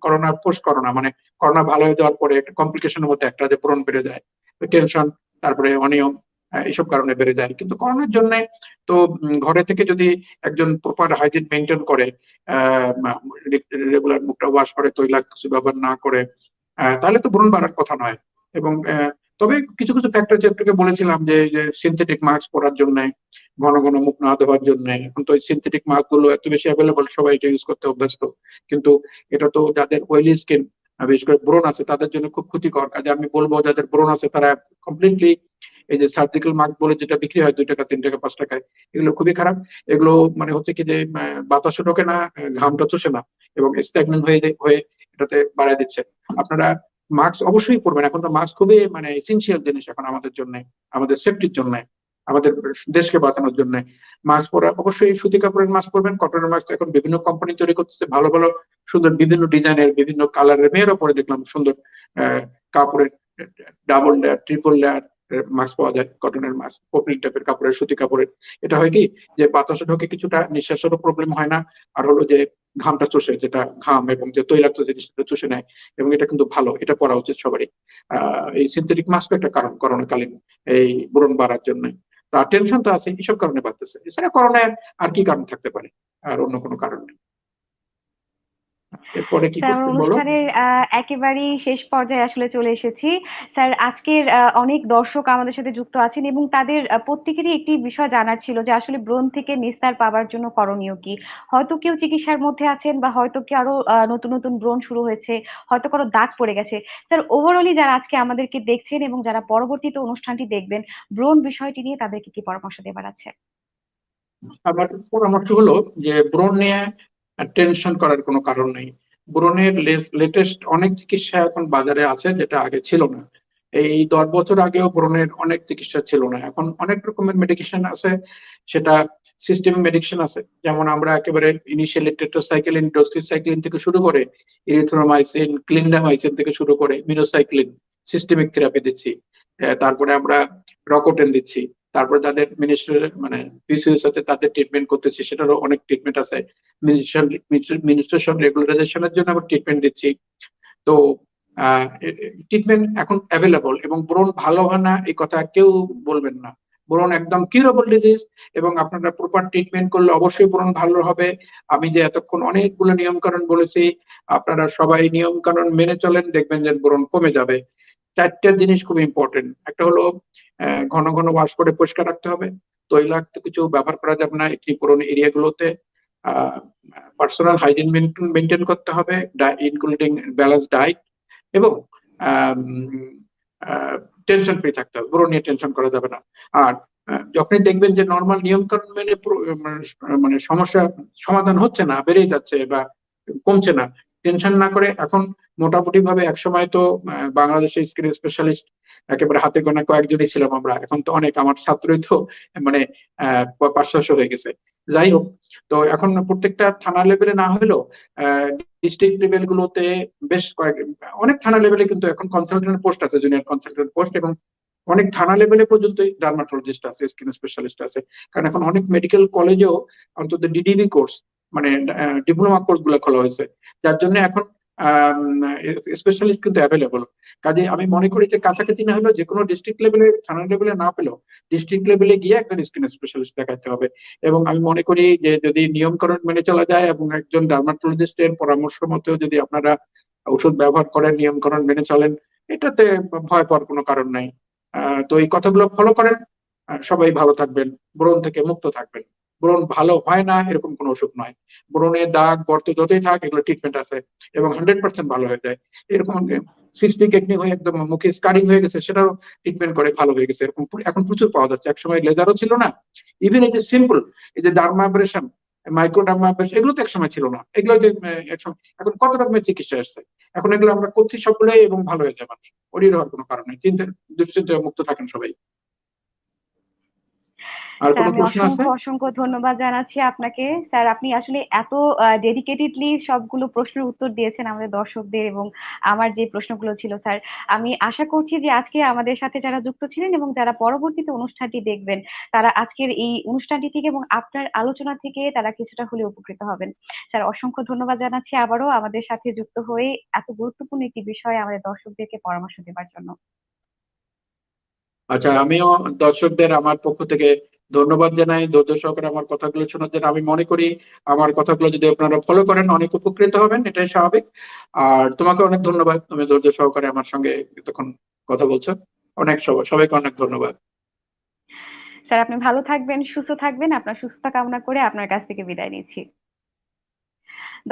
করোনার পোস্ট করোনা, মানে করোনা ভালো হয়ে যাওয়ার পরে একটা কমপ্লিকেশনের মধ্যে একটা, যে ব্রণ বেড়ে যায়, টেনশন, তারপরে অনিয়ম, এইসব কারণে বেড়ে যায়। কিন্তু করোনার জন্য তো ঘরে থেকে যদি একজন প্রপার হাইজিন মেনটেন করে, রেগুলার মুখটা ওয়াশ করে, তৈলাক্ত কিছু ব্যবহার না করে, তাহলে তো ব্রণ বাড়ার কথা নয়। এবং তবে কিছু কিছু ফ্যাক্টর যেটাকে বলেছিলাম, যে সিনথেটিক মাস্ক পরার জন্য, ঘন ঘন মুখ না ধোয়ার জন্য। এখন তো সিনথেটিক মাস্ক গুলো এত বেশি অ্যাভেলেবল, সবাই এটা ইউজ করতে অভ্যস্ত। কিন্তু এটা তো যাদের অয়েলি স্কিন, বিশেষ করে ব্রণ আছে, তাদের জন্য খুব ক্ষতিকর। কাজে আমি বলবো যাদের ব্রণ আছে তারা কমপ্লিটলি, এই যে সার্জিক্যাল মাস্ক বলে যেটা বিক্রি হয় 2 টাকা 3 টাকা 5 টাকায়, এগুলো খুবই খারাপ। এগুলো মানে হচ্ছে কি যে বাতাসও ঢোকে না, ঘামটা চষে না, এবং স্ট্যাগনেন্ট হয়ে এটাতে বাড়ায় দিচ্ছে। আপনারা মাস্ক অবশ্যই পরবেন। এখন তো মাস্ক খুবই মানে এসেনশিয়াল জিনিস এখন আমাদের জন্য, আমাদের সেফটির জন্য, আমাদের দেশকে বাঁচানোর জন্য। মাস্ক পরা অবশ্যই, সুতি কাপড়ের মাস্ক পরবেন। কটনের মাস্ক এখন বিভিন্ন কোম্পানি তৈরি করতেছে, ভালো ভালো সুন্দর বিভিন্ন ডিজাইনের, বিভিন্ন কালারের, মেয়েরও পরে দেখলাম সুন্দর কাপড়ের, double layer triple layer mask পাওয়া যায়, কটনের মাস্ক, পপলিন টাইপের কাপড়ের, সুতি কাপড়ের। এটা হয় কি যে বাতাসে ঢোকে, কিছুটা নিঃশ্বাসেরও প্রবলেম হয় না। আর হলো যে ঘামটা চষে, যেটা ঘাম এবং যে তৈলাক্ত জিনিসটা চষে নেয়, এবং এটা কিন্তু ভালো, এটা পরা উচিত সবারই। এই সিনথেটিক মাস্ক একটা কারণ করোনাকালীন এই ব্রণ বাড়ার জন্য। তার টেনশন তো আছে, এইসব কারণে বাড়তেছে। এছাড়া করোনার আর কি কারণ থাকতে পারে? আর অন্য কোনো কারণ নেই। এরপরে কি স্যার আমার করছেন বলো। অনুষ্ঠানের একেবারেই শেষ পর্যায়ে আসলে চলে এসেছি। স্যার আজকের অনেক দর্শক আমাদের সাথে যুক্ত আছেন এবং তাদের প্রত্যেকেরই একটি বিষয় জানার ছিল যে আসলে ব্রণ থেকে নিস্তার পাওয়ার জন্য করণীয় কি? হয়তো কেউ চিকিৎসার মধ্যে আছেন বা হয়তো কেউ আরো নতুন নতুন ব্রণ শুরু হয়েছে, হয়তো কারো দাগ পড়ে গেছে। স্যার ওভারঅলি যারা আজকে আমাদেরকে দেখছেন এবং যারা পরবর্তীতে অনুষ্ঠানটি দেখবেন, ব্রণ বিষয়টি নিয়ে তাদেরকে কি পরামর্শ দেবার আছে? আমার পরামর্শ হলো যে ব্রণ নিয়ে টেনশন করার কোনো কারণ নেই। ব্রণের লেটেস্ট অনেক চিকিৎসা এখন বাজারে আছে, যেটা আগে ছিল না। এই 10 বছর আগেও ব্রণের অনেক চিকিৎসা ছিল না, এখন অনেক রকমের মেডিকেশন আছে। সেটা সিস্টেম মেডিকেশন আছে, যেমন আমরা একেবারে ইনিশিয়ালি টেট্রাসাইক্লিন, ডক্সিসাইক্লিন থেকে শুরু করে, ইরিথ্রোমাইসিন, ক্লিন্ডামাইসিন থেকে শুরু করে মিনোসাইক্লিন, সিস্টেমিক থেরাপি দিচ্ছি। তারপরে আমরা রকোটেন দিচ্ছি। তারপরে যাদের মানে পিসিওএস আছে তাদের ট্রিটমেন্ট করতেছি, সেটারও অনেক ট্রিটমেন্ট আছে। মিনিস্ট্রেশন রেগুলারাইজেশনের জন্য আবার ট্রিটমেন্ট দিচ্ছি। তো ট্রিটমেন্ট এখন অ্যাভেলেবল, এবং ব্রণ ভালো হয় না এই কথা কেউ বলবেন না। ব্রণ একদম কিউরেবল ডিজিজ, এবং আপনারা প্রপার ট্রিটমেন্ট করলে অবশ্যই ব্রণ ভালো হবে। আমি যে এতক্ষণ অনেকগুলো নিয়ম কানুন বলেছি, আপনারা সবাই নিয়ম কানুন মেনে চলেন, দেখবেন যে ব্রণ কমে যাবে। 4টা জিনিস খুব ইম্পর্টেন্ট। একটা হলো ঘন ঘন ওয়াশ করে পরিষ্কার রাখতে হবে। তৈলাক্ত কিছু ব্যবহার করা যাবে না এই পুরোনো এরিয়া গুলোতে। পার্সোনাল হাইজিন মেনটেন করতে হবে, ইনক্লুডিং ব্যালেন্স ডায়েট, এবং টেনশন ফ্রি থাকতে হবে, পুরো নিয়ে টেনশন করা যাবে না। আর যখনই দেখবেন যে নর্মাল নিয়ম কানুন মেনে মানে সমস্যা সমাধান হচ্ছে না, বেড়েই যাচ্ছে বা কমছে না, টেনশন না করে এখন মোটামুটি ভাবে একসময় তো বাংলাদেশে স্কিন স্পেশালিস্ট একেবারে হাতে গোনা কয়েকজনই ছিলাম আমরা, এখন তো অনেক, আমার ছাত্রই তো মানে 500-600 হয়ে গেছে। যাই হোক, তো এখন প্রত্যেকটা থানা লেভেলে না হলেও ডিস্ট্রিক্ট লেভেল গুলোতে বেশ অনেক থানা লেভেলে কিন্তু এখন কনসালটেন্ট পোস্ট আছে, জুনিয়র কনসালটেন্ট পোস্ট, এবং অনেক থানা লেভেলে পর্যন্ত ডার্মাটোলজিস্ট আছে, স্কিন স্পেশালিস্ট আছে। কারণ এখন অনেক মেডিকেল কলেজেও অন্তত ডিডিবি কোর্স, মানে ডিপ্লোমা কোর্স গুলো খোলা হয়েছে, যার জন্য এখন স্পেশালিস্ট কিন্তু অ্যাভেলেবল। কাজে আমি মনে করি যে কাছাকাছি না হলেও যে কোনো ডিস্ট্রিক্ট লেভেলে, থানা লেভেলে না পেলেও ডিস্ট্রিক্ট লেভেলে গিয়ে একজন স্কিন স্পেশালিস্ট দেখাতে হবে। এবং আমি মনে করি যে যদি নিয়মকানুন মেনে চলা যায় এবং একজন ডার্মাটোলজিস্টের পরামর্শ মতো যদি আপনারা ওষুধ ব্যবহার করেন, নিয়মকানুন মেনে চলেন, এটাতে ভয় পাওয়ার কোনো কারণ নাই। তো এই কথাগুলো ফলো করেন, সবাই ভালো থাকবেন, ব্রণ থেকে মুক্ত থাকবেন। ব্রণ ভালো হয় না এরকম কোনো অসুখ নয়, ব্রণের দাগ গর্ত যতই থাক এগুলো ট্রিটমেন্ট আছে এবং 100% ভালো হয়ে যায়। এরকম সিস্টিক একনি হয়ে একদম মুখে স্কারিং হয়ে গেছে, সেটাও ট্রিটমেন্ট করে ভালো হয়ে গেছে, এরকম এখন প্রচুর পাওয়া যাচ্ছে। একসময় লেজারও ছিল না, ইভেন এই যে সিম্পল এই যে ডার্মাব্রেশন, মাইক্রো ডার্মাব্রেশন, এগুলো তো একসময় ছিল না, এগুলো যে একসময়, এখন কত রকমের চিকিৎসা আসছে, এখন এগুলো আমরা করছি সবগুলোই এবং ভালো হয়ে যায় মানুষ। ওরই হওয়ার কোনো কারণ নেই, দুশ্চিন্তা মুক্ত থাকেন সবাই। আর স্যার কোনো আমি প্রশ্ন আছে? অসংখ্য অসংখ্য ধন্যবাদ জানাচ্ছি আপনাকে। স্যার আপনি আসলে এত ডেডিকেটেডলি সবগুলো প্রশ্নের উত্তর দিয়েছেন আমাদের দর্শকদের এবং আমার যে প্রশ্নগুলো ছিল স্যার। আমি আশা করছি যে আজকে আমাদের সাথে যারা যুক্ত ছিলেন এবং যারা পরবর্তীতে অনুষ্ঠানটি দেখবেন, তারা আজকের এই অনুষ্ঠানটি থেকে এবং আপনার আলোচনা থেকে তারা কিছুটা হলেও উপকৃত হবেন। স্যার অসংখ্য ধন্যবাদ জানাচ্ছি আবারও আমাদের সাথে যুক্ত হয়ে এত গুরুত্বপূর্ণ একটি বিষয়ে আমাদের দর্শকদেরকে পরামর্শ দেওয়ার জন্য। আচ্ছা, আমিও দর্শকদের আমার পক্ষ থেকে ধন্যবাদ জানাই, ধৈর্য সহকারে আমার কথাগুলো শোনার জন্য। আমি মনে করি আমার কথাগুলো যদি আপনারা ফলো করেন অনেক উপকৃত হবেন, এটাই স্বাভাবিক। আর তোমাকে অনেক ধন্যবাদ, তুমি ধৈর্য সহকারে আমার সঙ্গে এতক্ষণ কথা বলছো। সবাইকে অনেক ধন্যবাদ। স্যার আপনি ভালো থাকবেন, সুস্থ থাকবেন। আপনার সুস্থতা কামনা করে আপনার কাছ থেকে বিদায় নিচ্ছি।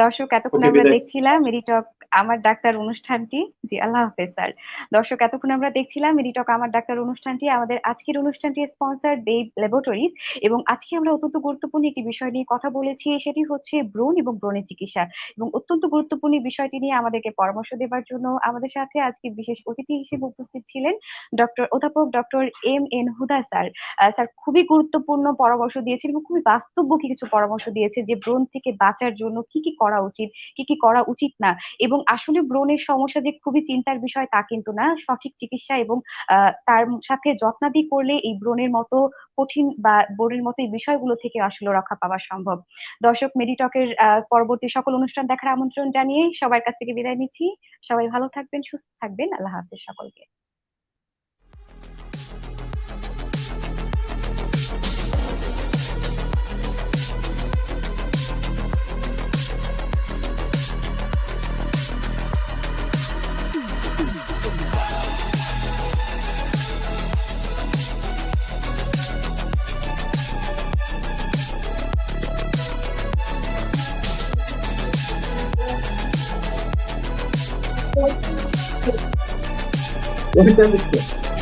দর্শক এতক্ষণ ওকে, আমরা বিদায়। দেখছিলাম মেডিটক আমার ডাক্তার অনুষ্ঠানটি। জি, আল্লাহ হাফেজ স্যার। দর্শক এতক্ষণ আমরা দেখছিলাম মেডিটক আমার ডাক্তার অনুষ্ঠানটি। আমাদের আজকের অনুষ্ঠানটি স্পন্সর বেব ল্যাবরেটরিজ এবং আজকে আমরা অত্যন্ত গুরুত্বপূর্ণ একটি বিষয় নিয়ে কথা বলেছি, সেটি হচ্ছে ব্রণ এবং ব্রণের চিকিৎসা। এবং অত্যন্ত গুরুত্বপূর্ণ এই বিষয়টি নিয়ে আমাদেরকে পরামর্শ দেবার জন্য আমাদের সাথে আজকে বিশেষ অতিথি হিসেবে উপস্থিত ছিলেন অধ্যাপক ডক্টর এম.এন. হুদা স্যার। স্যার খুবই গুরুত্বপূর্ণ পরামর্শ দিয়েছেন এবং খুবই বাস্তবমুখী কিছু পরামর্শ দিয়েছে যে ব্রণ থেকে বাঁচার জন্য কি কি করা উচিত, কি কি করা উচিত না। এবং আসলে ব্রণের সমস্যা যে খুবই চিন্তার বিষয় তা কিন্তু না। সঠিক চিকিৎসা এবং তার সাথে যত্নাদি করলে এই ব্রণের মতো কঠিন বা ব্রণের মতো এই বিষয়গুলো থেকে আসলে রক্ষা পাওয়া সম্ভব। দর্শক মেডিটকের পরবর্তী সকল অনুষ্ঠান দেখার আমন্ত্রণ জানিয়ে সবার কাছ থেকে বিদায় নিচ্ছি। সবাই ভালো থাকবেন, সুস্থ থাকবেন। আল্লাহ হাফেজ সকলকে। ওইটা